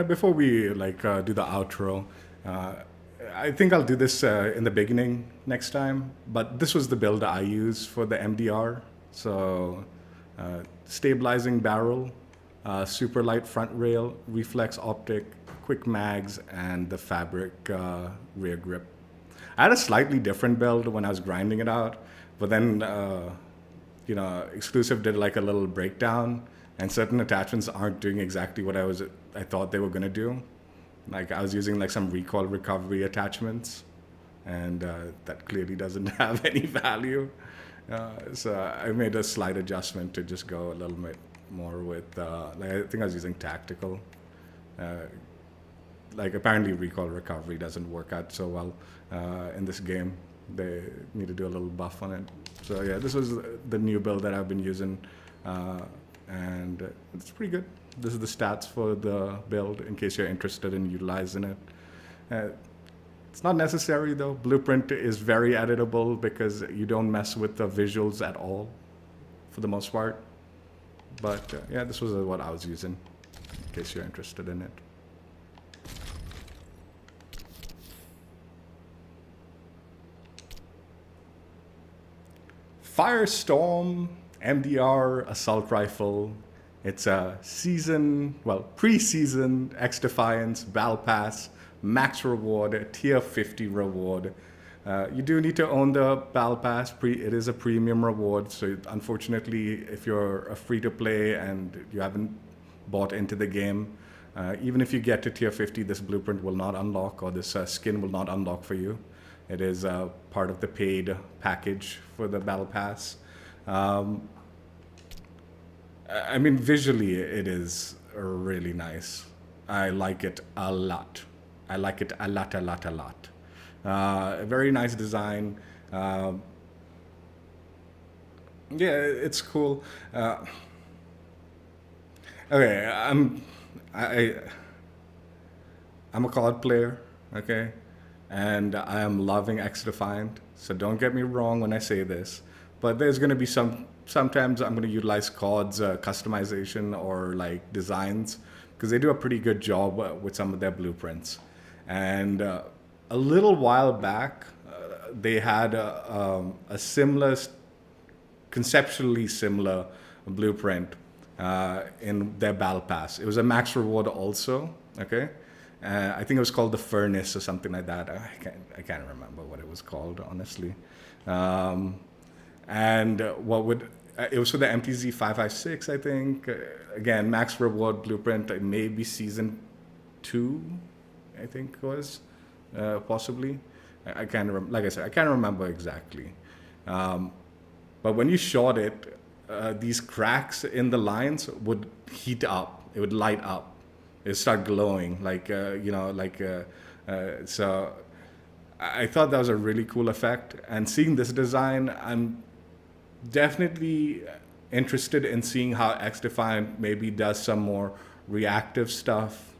Before we do the outro, I think I'll do this in the beginning next time. But this was the build I used for the MDR. So stabilizing barrel, super light front rail, reflex optic, quick mags, and the fabric rear grip. I had a slightly different build when I was grinding it out, but then Exclusive did like a little breakdown, and certain attachments aren't doing exactly what I thought they were gonna do. Like I was using like some recoil recovery attachments, and that clearly doesn't have any value. So I made a slight adjustment to just go a little bit more with, I think I was using tactical. Apparently recoil recovery doesn't work out so well in this game. They need to do a little buff on it. So yeah, this was the new build that I've been using, and it's pretty good. This is the stats for the build in case you're interested in utilizing it. It's not necessary though. Blueprint is very editable because you don't mess with the visuals at all for the most part. But yeah, this was what I was using in case you're interested in it. Firestorm MDR assault rifle. It's a pre-season XDefiant Battle Pass max reward, tier 50 reward. You do need to own the Battle Pass. It is a premium reward, so unfortunately, if you're a free-to-play and you haven't bought into the game, even if you get to tier 50, this blueprint will not unlock, or this skin will not unlock for you. It is part of the paid package for the Battle Pass. I mean, visually, it is really nice. I like it a lot. I like it a lot. A very nice design. Yeah, it's cool. Okay, I'm a COD player, okay? And I am loving XDefiant, so don't get me wrong when I say this. But there's going to be sometimes I'm going to utilize COD's customization or like designs, because they do a pretty good job with some of their blueprints. And a little while back, they had a similar, conceptually similar blueprint in their Battle Pass. It was a max reward also, okay? I think it was called the Furnace or something like that. I can't remember what it was called, honestly. And it was for the MTZ 556, I think. Again, max reward blueprint, maybe season 2, I think it was, possibly. I can't remember. Like I said, I can't remember exactly. But when you shot it, these cracks in the lines would heat up. It would light up. It would start glowing, so I thought that was a really cool effect. And seeing this design, I'm definitely interested in seeing how XDefiant maybe does some more reactive stuff.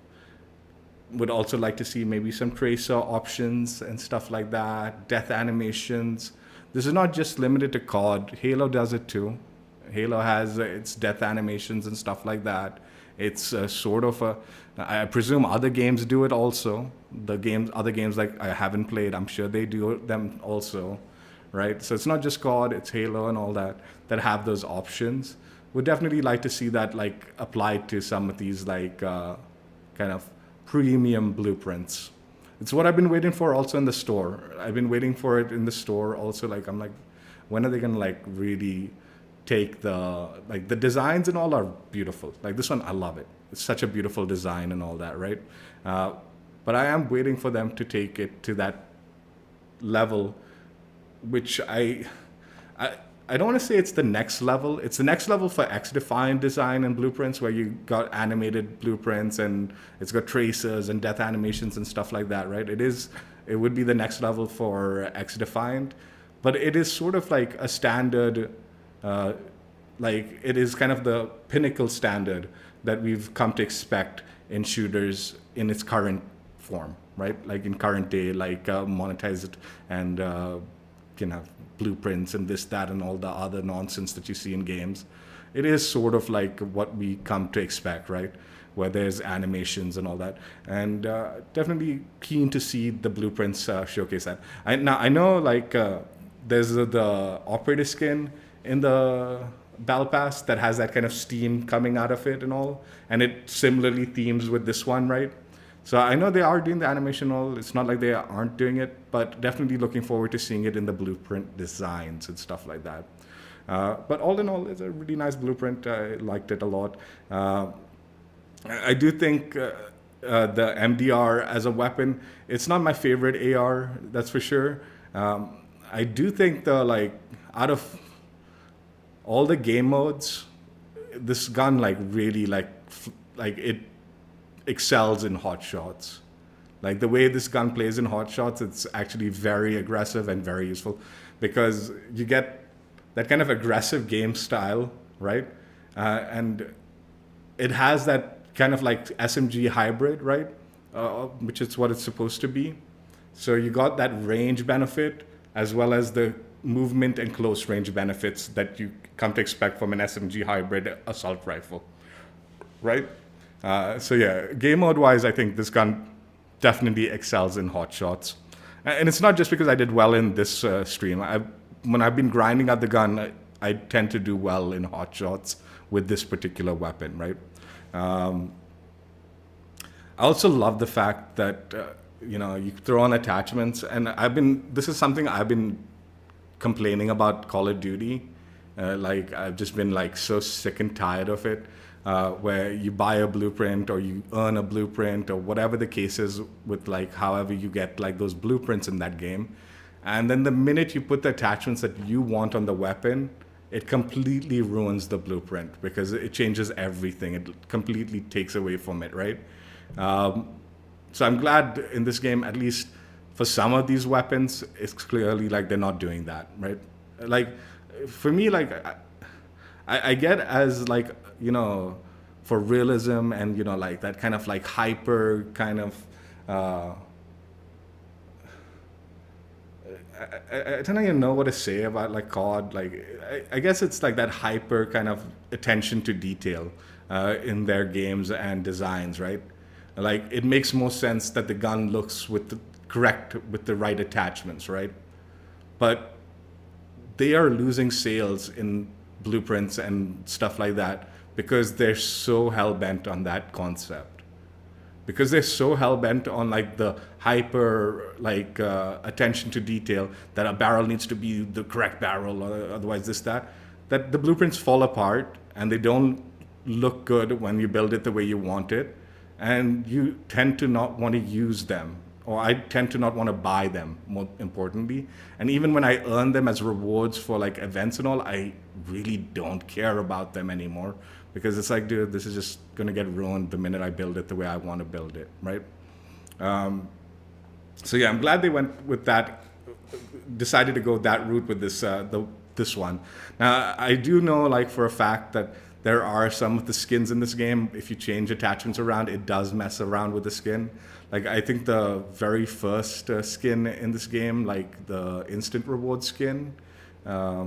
Would also like to see maybe some tracer options and stuff like that, death animations. This is not just limited to COD. Halo does it too. Halo has its death animations and stuff like that. It's I presume other games do it also. Other games like I haven't played, I'm sure they do them also, right? So it's not just COD, it's Halo and all that have those options. Would definitely like to see that like applied to some of these like kind of premium blueprints. It's what I've been waiting for also in the store. I've been waiting for it in the store also. Like I'm like, when are they gonna like really take the designs and all are beautiful. Like this one, I love it. It's such a beautiful design and all that, right? But I am waiting for them to take it to that level, which I don't want to say it's the next level. It's the next level for XDefiant design and blueprints, where you got animated blueprints and it's got tracers and death animations and stuff like that, right? It would be the next level for XDefiant, but it is sort of like a standard. It is kind of the pinnacle standard that we've come to expect in shooters in its current form, right? Like in current day, monetized and blueprints and this, that, and all the other nonsense that you see in games. It is sort of like what we come to expect, right? where there's animations and all that. And definitely keen to see the blueprints showcase that. I know like there's the operator skin in the Battle Pass that has that kind of steam coming out of it and all, and it similarly themes with this one, right? So I know they are doing the animation and all. It's not like they aren't doing it, but definitely looking forward to seeing it in the blueprint designs and stuff like that. But all in all, it's a really nice blueprint. I liked it a lot. I do think the MDR as a weapon, it's not my favorite AR, that's for sure. I do think out of all the game modes, this gun really it excels in hot shots. Like the way this gun plays in hot shots, it's actually very aggressive and very useful because you get that kind of aggressive game style, right? And it has that kind of like SMG hybrid, right? Which is what it's supposed to be. So you got that range benefit as well as the movement and close range benefits that you come to expect from an SMG hybrid assault rifle, right? So yeah, game mode wise, I think this gun definitely excels in hot shots. And it's not just because I did well in this stream. When I've been grinding at the gun, I tend to do well in hot shots with this particular weapon, right? I also love the fact that you throw on attachments, and this is something I've been complaining about Call of Duty. I've just been so sick and tired of it, where you buy a blueprint or you earn a blueprint or whatever the case is with however you get those blueprints in that game. And then the minute you put the attachments that you want on the weapon, it completely ruins the blueprint because it changes everything. It completely takes away from it, right? So I'm glad in this game, at least for some of these weapons, it's clearly they're not doing that, right? For me, I get as for realism and that kind of hyper kind of I don't even know what to say about COD. I guess it's that hyper kind of attention to detail in their games and designs, right? It makes more sense that the gun looks with the right attachments, right? But they are losing sales in blueprints and stuff like that because they're so hell-bent on that concept. Because they're so hell-bent on the hyper attention to detail that a barrel needs to be the correct barrel or otherwise that the blueprints fall apart and they don't look good when you build it the way you want it, and you tend to not want to use them, or I tend to not want to buy them, more importantly. And even when I earn them as rewards for events and all, I really don't care about them anymore because it's dude, this is just going to get ruined the minute I build it the way I want to build it, right? So yeah, I'm glad they went with that, decided to go that route with this one. Now, I do know for a fact that there are some of the skins in this game, if you change attachments around, it does mess around with the skin. I think the very first skin in this game, the instant reward skin, yeah,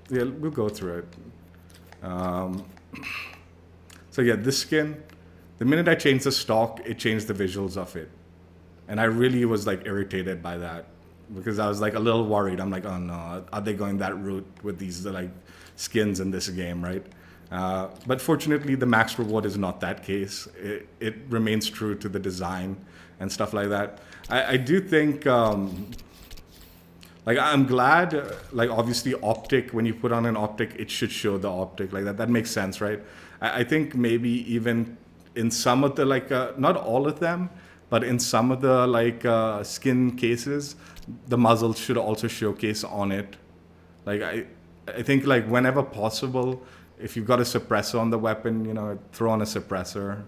we'll go through it. So yeah, this skin, the minute I changed the stock, it changed the visuals of it. And I really was irritated by that because I was a little worried. I'm oh no, are they going that route with these skins in this game, right? But fortunately, the max reward is not that case. It remains true to the design and stuff like that. I do think, I'm glad, obviously optic, when you put on an optic, it should show the optic like that. That makes sense, right? I think maybe even in some of the, not all of them, but in some of the skin cases, the muzzle should also showcase on it. I think whenever possible, if you've got a suppressor on the weapon, throw on a suppressor.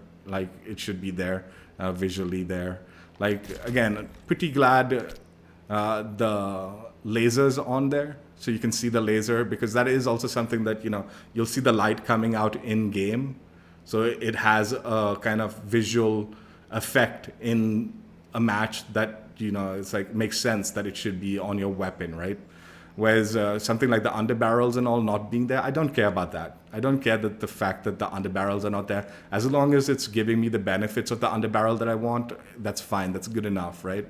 It should be there, visually there. Again, pretty glad the laser's on there, so you can see the laser, because that is also something that, you'll see the light coming out in game. So it has a kind of visual effect in a match that, it's makes sense that it should be on your weapon, right? Whereas something like the underbarrels and all not being there, I don't care about that. I don't care that the fact that the underbarrels are not there. As long as it's giving me the benefits of the underbarrel that I want, that's fine. That's good enough, right?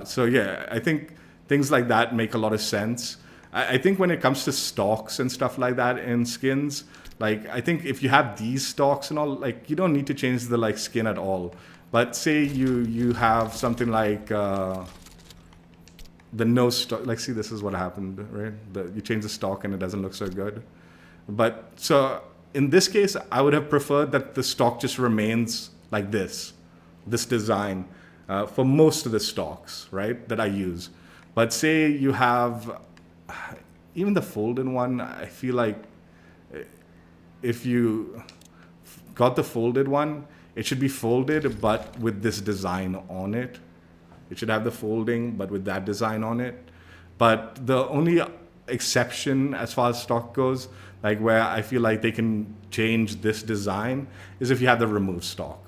So yeah, I think things like that make a lot of sense. I think when it comes to stocks and stuff like that in skins, like I think if you have these stocks and all, like you don't need to change the like skin at all. But say you have something like the no stock, like see this is what happened, right? You change the stock and it doesn't look so good. But so in this case, I would have preferred that the stock just remains like this design for most of the stocks, right, that I use. But say you have even the folded one, I feel like if you got the folded one, it should be folded but with this design on it. It should have the folding but with that design on it. But the only exception as far as stock goes, like where I feel like they can change this design, is if you have the remove stock.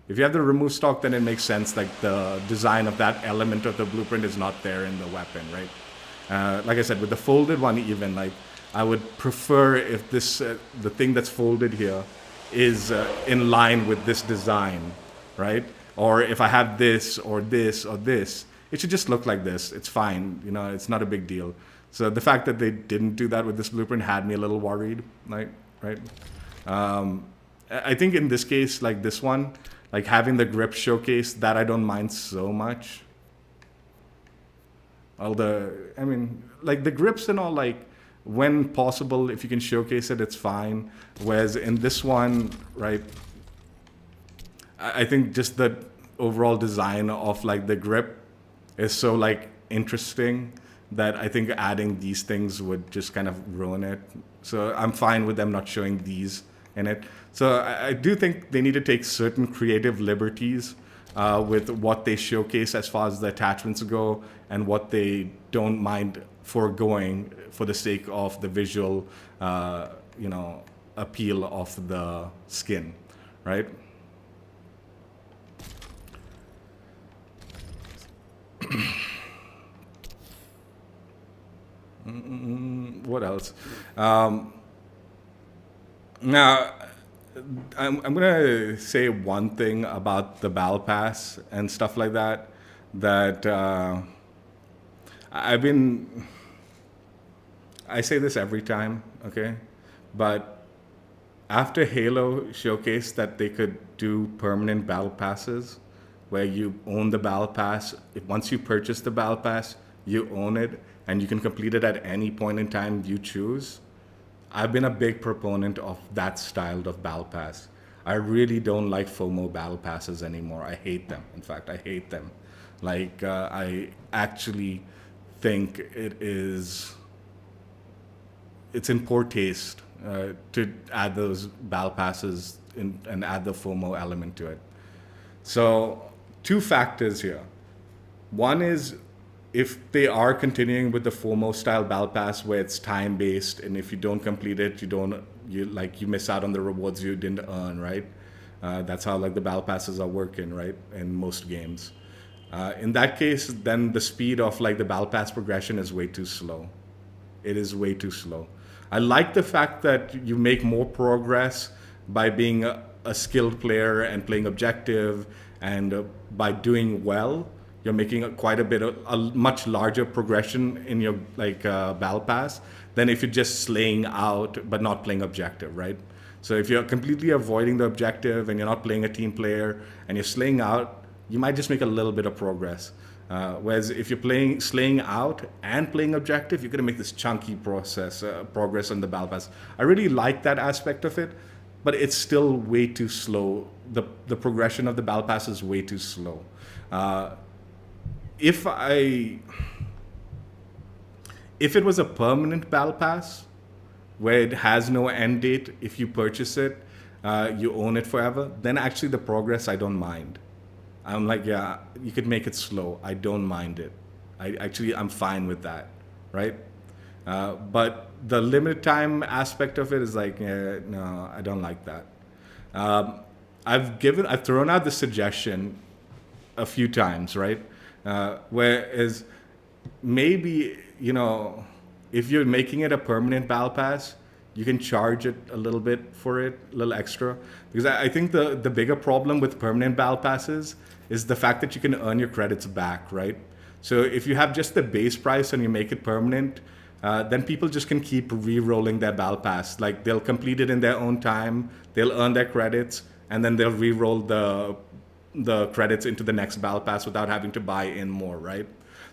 If you have the remove stock, then it makes sense, like the design of that element of the blueprint is not there in the weapon, right? Like I said, with the folded one even, like I would prefer if this the thing that's folded here is in line with this design, right? Or if I have this or this or this, it should just look like this. It's fine, you know, it's not a big deal. So the fact that they didn't do that with this blueprint had me a little worried, like, right? I think in this case, like this one, like having the grip showcase, that I don't mind so much. Although, I mean, like the grips and all, like when possible, if you can showcase it, it's fine. Whereas in this one, right, I think just the overall design of like the grip is so like interesting that I think adding these things would just kind of ruin it. So I'm fine with them not showing these in it. So I do think they need to take certain creative liberties with what they showcase as far as the attachments go and what they don't mind foregoing for the sake of the visual, you know, appeal of the skin, right? What else? Now, I'm gonna say one thing about the battle pass and stuff like that. That I say this every time, okay? But after Halo showcased that they could do permanent battle passes, where you own the battle pass. Once you purchase the battle pass, you own it, and you can complete it at any point in time you choose. I've been a big proponent of that style of battle pass. I really don't like FOMO battle passes anymore. I hate them. In fact, I hate them. Like, I actually think it's in poor taste to add those battle passes and add the FOMO element to it. So, two factors here. One is if they are continuing with the FOMO style battle pass where it's time based, and if you don't complete it, you miss out on the rewards you didn't earn, right? That's how like the battle passes are working, right? In most games. In that case, then the speed of like the battle pass progression is way too slow. It is way too slow. I like the fact that you make more progress by being a skilled player and playing objective, and by doing well, you're making quite a bit of a much larger progression in your like battle pass than if you're just slaying out but not playing objective, right? So if you're completely avoiding the objective and you're not playing a team player and you're slaying out, you might just make a little bit of progress. Whereas if you're slaying out and playing objective, you're gonna make this chunky progress on the battle pass. I really like that aspect of it, but it's still way too slow. The progression of the battle pass is way too slow. If it was a permanent battle pass where it has no end date, if you purchase it, you own it forever, then actually the progress I don't mind. I'm like, yeah, you could make it slow. I don't mind it. I'm fine with that, right? But the limited time aspect of it is like, no, I don't like that. I've thrown out the suggestion a few times, right? Whereas maybe, if you're making it a permanent battle pass, you can charge it a little bit for it, a little extra. Because I think the bigger problem with permanent battle passes is the fact that you can earn your credits back, right? So if you have just the base price and you make it permanent, then people just can keep re-rolling their battle pass. Like they'll complete it in their own time, they'll earn their credits, and then they'll re-roll the credits into the next battle pass without having to buy in more, right?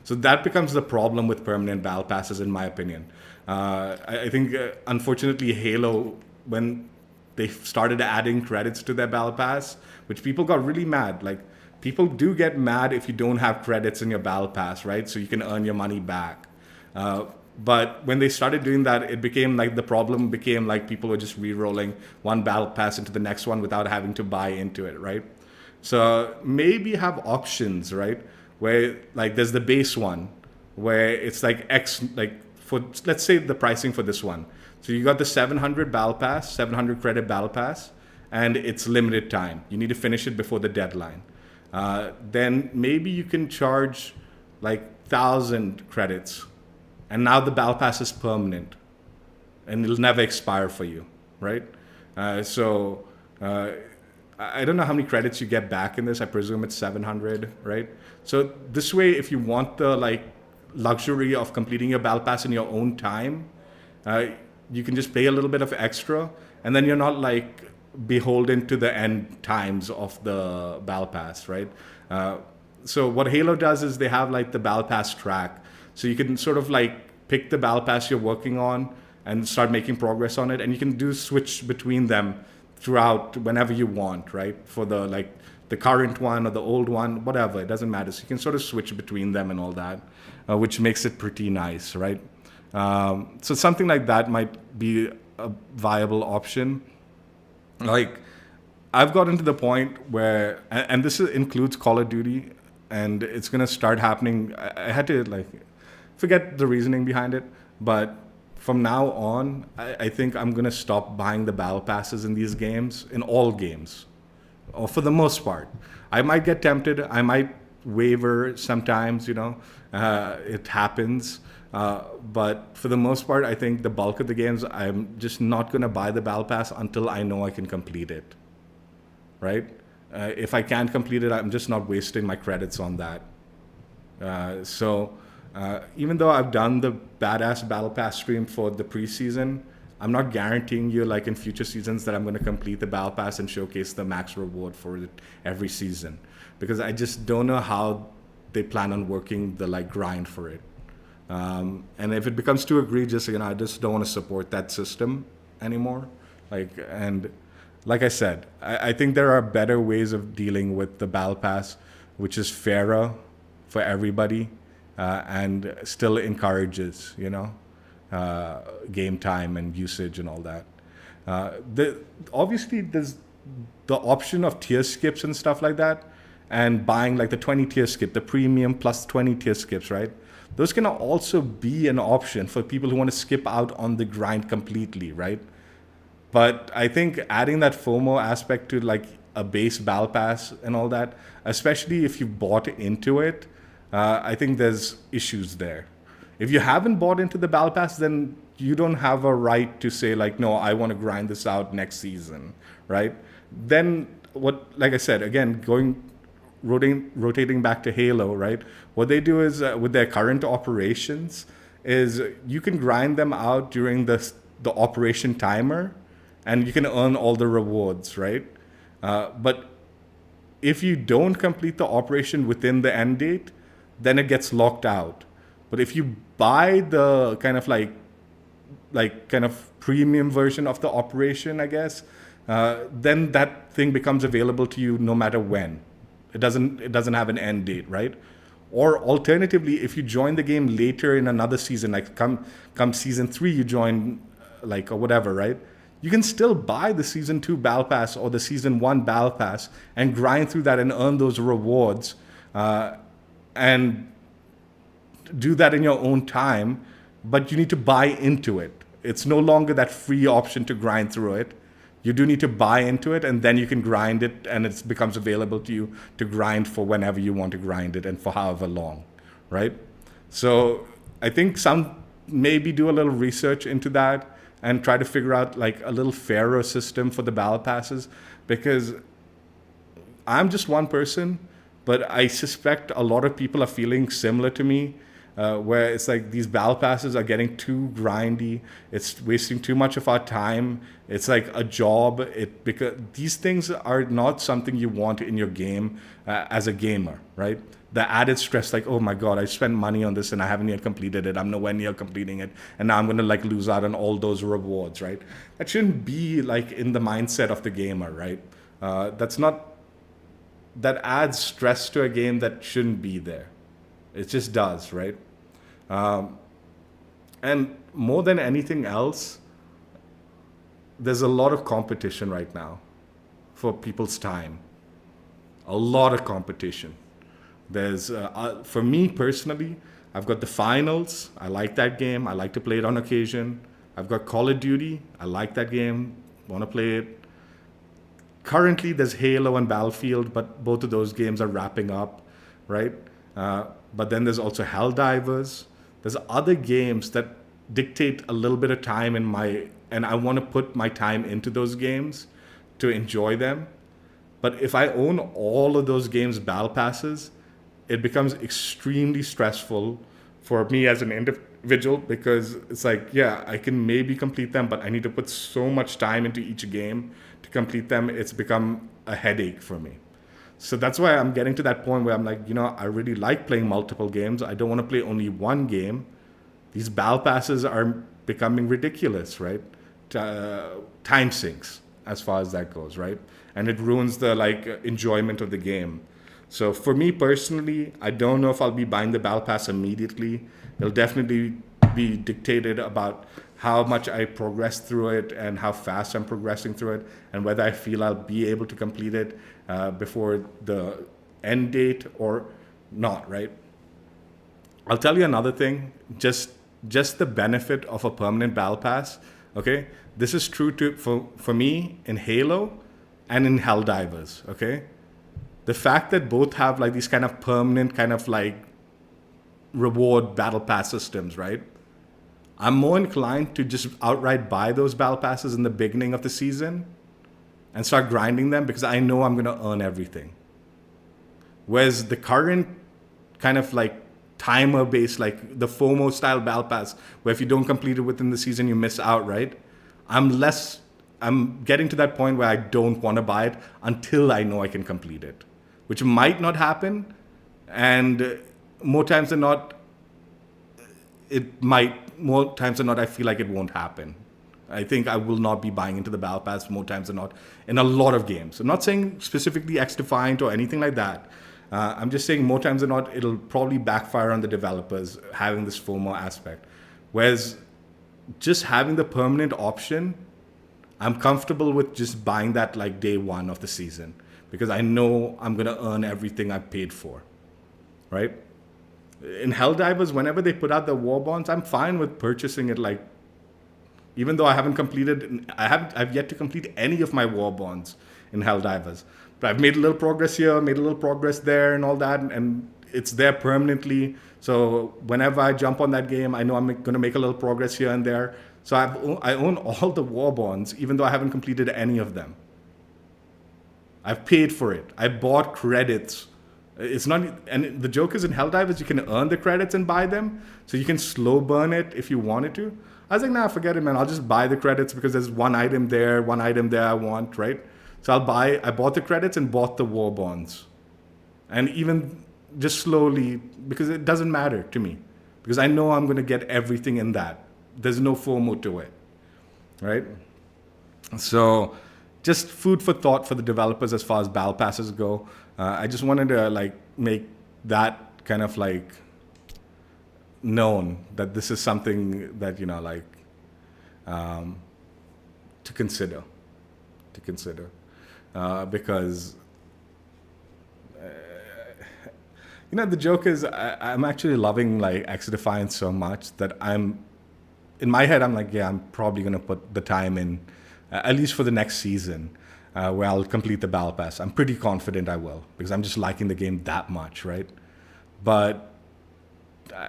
So that becomes the problem with permanent battle passes, in my opinion. I think, unfortunately, Halo, when they started adding credits to their battle pass, which people got really mad. Like, people do get mad if you don't have credits in your battle pass, right? So you can earn your money back. But when they started doing that, it became like the problem became like people were just re-rolling one battle pass into the next one without having to buy into it, right? So maybe have options, right? Where like there's the base one where it's like X, like for, let's say the pricing for this one. So you got the 700 battle pass, 700 credit battle pass, and it's limited time. You need to finish it before the deadline. Then maybe you can charge like 1,000 credits, and now the battle pass is permanent, and it'll never expire for you, right? I don't know how many credits you get back in this. I presume it's 700, right? So this way, if you want the like luxury of completing your battle pass in your own time, you can just pay a little bit of extra, and then you're not like beholden to the end times of the battle pass, right? So what Halo does is they have like the battle pass track, so you can sort of like pick the battle pass you're working on and start making progress on it, and you can do switch between them throughout whenever you want, right? For the like the current one or the old one, whatever, it doesn't matter. So you can sort of switch between them and all that, which makes it pretty nice, right? So something like that might be a viable option. Like, I've gotten to the point where, and this includes Call of Duty, and it's gonna start happening. I had to like forget the reasoning behind it, but from now on, I think I'm gonna stop buying the battle passes in these games, in all games, or for the most part. I might get tempted. I might waver sometimes. It happens. But for the most part, I think the bulk of the games, I'm just not gonna buy the battle pass until I know I can complete it. Right? If I can't complete it, I'm just not wasting my credits on that. Even though I've done the badass battle pass stream for the preseason, I'm not guaranteeing you like in future seasons that I'm going to complete the battle pass and showcase the max reward for it every season, because I just don't know how they plan on working the like grind for it. And if it becomes too egregious, I just don't want to support that system anymore. Like I said, I think there are better ways of dealing with the battle pass, which is fairer for everybody, and still encourages, game time and usage and all that. Obviously, there's the option of tier skips and stuff like that, and buying like the 20 tier skip, the premium plus 20 tier skips, right? Those can also be an option for people who want to skip out on the grind completely, right? But I think adding that FOMO aspect to like a base battle pass and all that, especially if you bought into it, I think there's issues there. If you haven't bought into the battle pass, then you don't have a right to say like, no, I want to grind this out next season, right? Then like I said, again, rotating back to Halo, right? What they do is with their current operations is you can grind them out during the operation timer, and you can earn all the rewards, right? But if you don't complete the operation within the end date, then it gets locked out. But if you buy the kind of premium version of the operation, I guess, then that thing becomes available to you no matter when. It doesn't have an end date, right? Or alternatively, if you join the game later in another season, like come season 3, you join like or whatever, right? You can still buy the season 2 battle pass or the season 1 battle pass and grind through that and earn those rewards, and do that in your own time, but you need to buy into it. It's no longer that free option to grind through it. You do need to buy into it, and then you can grind it, and it becomes available to you to grind for whenever you want to grind it and for however long, right? So I think some maybe do a little research into that and try to figure out like a little fairer system for the battle passes, because I'm just one person, but I suspect a lot of people are feeling similar to me, where it's like these battle passes are getting too grindy. It's wasting too much of our time. It's like a job. Because these things are not something you want in your game as a gamer, right? The added stress, like, oh my God, I spent money on this and I haven't yet completed it. I'm nowhere near completing it. And now I'm going to like lose out on all those rewards, right? That shouldn't be like in the mindset of the gamer, right? That adds stress to a game that shouldn't be there. It just does, right? And more than anything else, there's a lot of competition right now for people's time. A lot of competition. There's, for me personally, I've got the finals. I like that game. I like to play it on occasion. I've got Call of Duty. I like that game. Want to play it. Currently, there's Halo and Battlefield, but both of those games are wrapping up, right? But then there's also Helldivers. There's other games that dictate a little bit of time and I want to put my time into those games to enjoy them. But if I own all of those games' battle passes, it becomes extremely stressful for me as an individual, because it's like, yeah, I can maybe complete them, but I need to put so much time into each game to complete them. It's become a headache for me. So that's why I'm getting to that point where I'm like, I really like playing multiple games. I don't want to play only one game. These battle passes are becoming ridiculous, right? Time sinks as far as that goes, right? And it ruins the enjoyment of the game. So for me personally, I don't know if I'll be buying the battle pass immediately. It'll definitely be dictated about how much I progress through it and how fast I'm progressing through it, and whether I feel I'll be able to complete it before the end date or not, right? I'll tell you another thing, just the benefit of a permanent battle pass, okay? This is true for me in Halo and in Helldivers, okay? The fact that both have like these kind of permanent kind of like reward battle pass systems, right? I'm more inclined to just outright buy those battle passes in the beginning of the season and start grinding them, because I know I'm going to earn everything. Whereas the current kind of like timer based, like the FOMO style battle pass, where if you don't complete it within the season, you miss out, right? I'm getting to that point where I don't want to buy it until I know I can complete it, which might not happen. And more times than not, more times than not, I feel like it won't happen. I think I will not be buying into the battle pass more times than not in a lot of games. I'm not saying specifically XDefiant or anything like that. I'm just saying more times than not, it'll probably backfire on the developers having this FOMO aspect. Whereas just having the permanent option, I'm comfortable with just buying that like day one of the season, because I know I'm going to earn everything I've paid for, right? In Helldivers, whenever they put out the war bonds, I'm fine with purchasing it, like, even though I've yet to complete any of my war bonds in Helldivers. But I've made a little progress here, made a little progress there and all that, and it's there permanently. So whenever I jump on that game, I know I'm going to make a little progress here and there. So I own all the war bonds, even though I haven't completed any of them. I've paid for it. I bought credits. It's not, and the joke is in Helldivers, you can earn the credits and buy them. So you can slow burn it if you wanted to. I was like, nah, forget it, man. I'll just buy the credits because there's one item there I want, right? So I bought the credits and bought the war bonds. And even just slowly, because it doesn't matter to me. Because I know I'm going to get everything in that. There's no FOMO to it, right? So just food for thought for the developers as far as battle passes go. I just wanted to like make that kind of like known that this is something that, to consider. Because the joke is I'm actually loving like XDefiant so much that in my head I'm like, yeah, I'm probably going to put the time in, at least for the next season, where I'll complete the battle pass. I'm pretty confident I will, because I'm just liking the game that much, right? But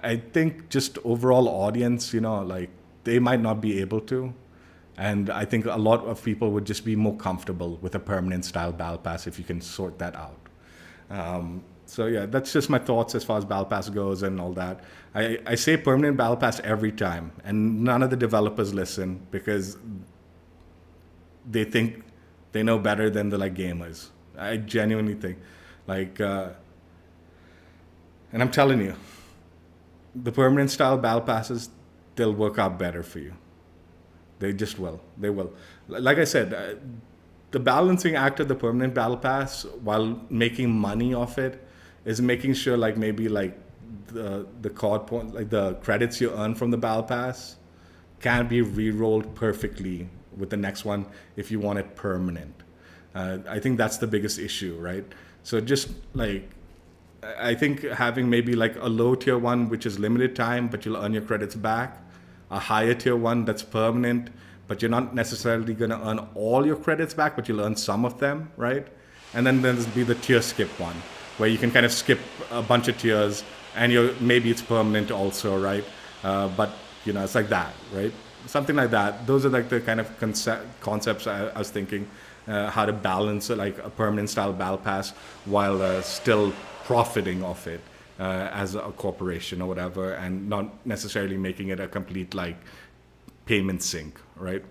I think just overall audience, like they might not be able to. And I think a lot of people would just be more comfortable with a permanent style battle pass if you can sort that out. So yeah, that's just my thoughts as far as battle pass goes and all that. I say permanent battle pass every time, and none of the developers listen because they think they know better than the like gamers. I genuinely think, like, and I'm telling you, the permanent style battle passes, they'll work out better for you. They just will. They will. Like I said, the balancing act of the permanent battle pass while making money off it is making sure like maybe like the card point, like the credits you earn from the battle pass can be re-rolled perfectly with the next one if you want it permanent. I think that's the biggest issue, right? So just like, I think having maybe like a low tier one, which is limited time, but you'll earn your credits back, a higher tier one that's permanent, but you're not necessarily going to earn all your credits back, but you'll earn some of them, right? And then there's be the tier skip one, where you can kind of skip a bunch of tiers, and maybe it's permanent also, right? But it's like that, right? Something like that. Those are like the kind of concepts I was thinking, how to balance like a permanent style battle pass while still profiting off it. As a corporation or whatever, and not necessarily making it a complete like payment sink, right?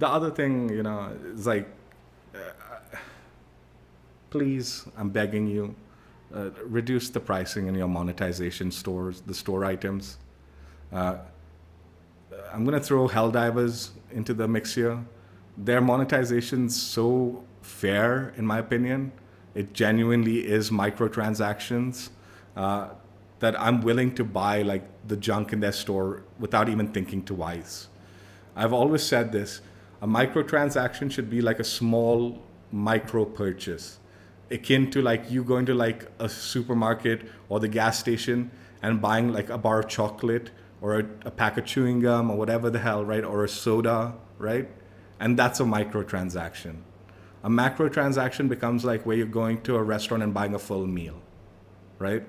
The other thing, is like, please, I'm begging you, reduce the pricing in your monetization stores, the store items. I'm gonna throw Helldivers into the mix here. Their monetization's so fair, in my opinion. It genuinely is microtransactions that I'm willing to buy like the junk in their store without even thinking twice. I've always said this, a microtransaction should be like a small micro purchase, akin to like you going to like a supermarket or the gas station and buying like a bar of chocolate or a pack of chewing gum or whatever the hell, right? Or a soda, right? And that's a microtransaction. A macro transaction becomes like where you're going to a restaurant and buying a full meal, right?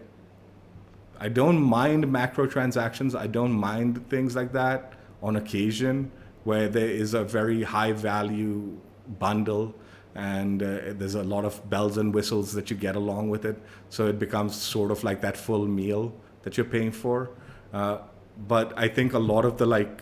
I don't mind macro transactions. I don't mind things like that on occasion where there is a very high value bundle and there's a lot of bells and whistles that you get along with it. So it becomes sort of like that full meal that you're paying for. But I think a lot of the like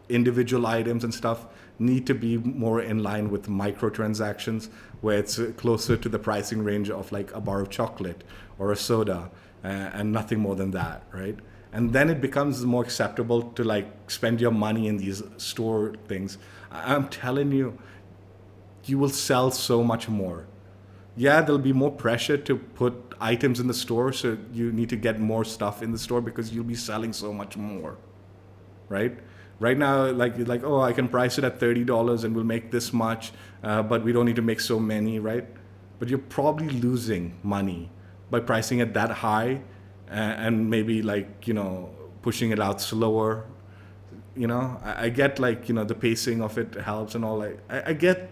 individual items and stuff need to be more in line with microtransactions where it's closer to the pricing range of like a bar of chocolate or a soda and nothing more than that, right? And then it becomes more acceptable to like spend your money in these store things. I'm telling you, you will sell so much more. Yeah, there'll be more pressure to put items in the store, so you need to get more stuff in the store because you'll be selling so much more, right? Right now, like oh, I can price it at $30 and we'll make this much, but we don't need to make so many, right? But you're probably losing money by pricing it that high and maybe like, pushing it out slower. I get like, the pacing of it helps and all. I get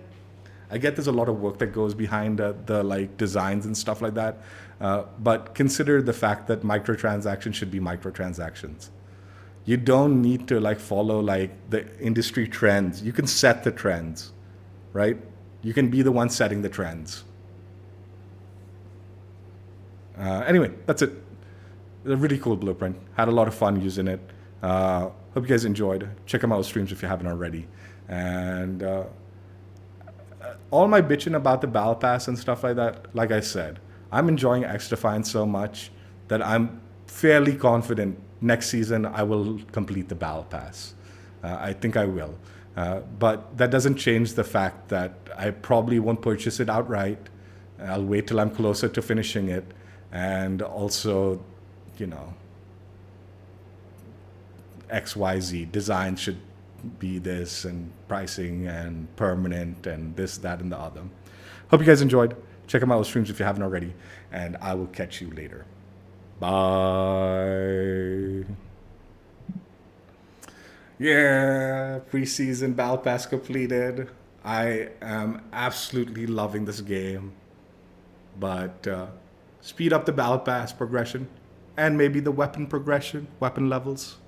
there's a lot of work that goes behind the like designs and stuff like that. But consider the fact that microtransactions should be microtransactions. You don't need to like follow like the industry trends. You can set the trends, right? You can be the one setting the trends. Anyway, that's it. A really cool blueprint. Had a lot of fun using it. Hope you guys enjoyed. Check out my streams if you haven't already. And all my bitching about the battle pass and stuff like that, like I said, I'm enjoying XDefiant so much that I'm fairly confident next season I will complete the battle pass. I think I will. But that doesn't change the fact that I probably won't purchase it outright. I'll wait till I'm closer to finishing it. And also, XYZ design should be this, and pricing and permanent and this, that, and the other. Hope you guys enjoyed. Check out my other streams if you haven't already. And I will catch you later. Bye. Yeah, preseason battle pass completed. I am absolutely loving this game. But speed up the battle pass progression. and maybe the weapon progression, weapon levels.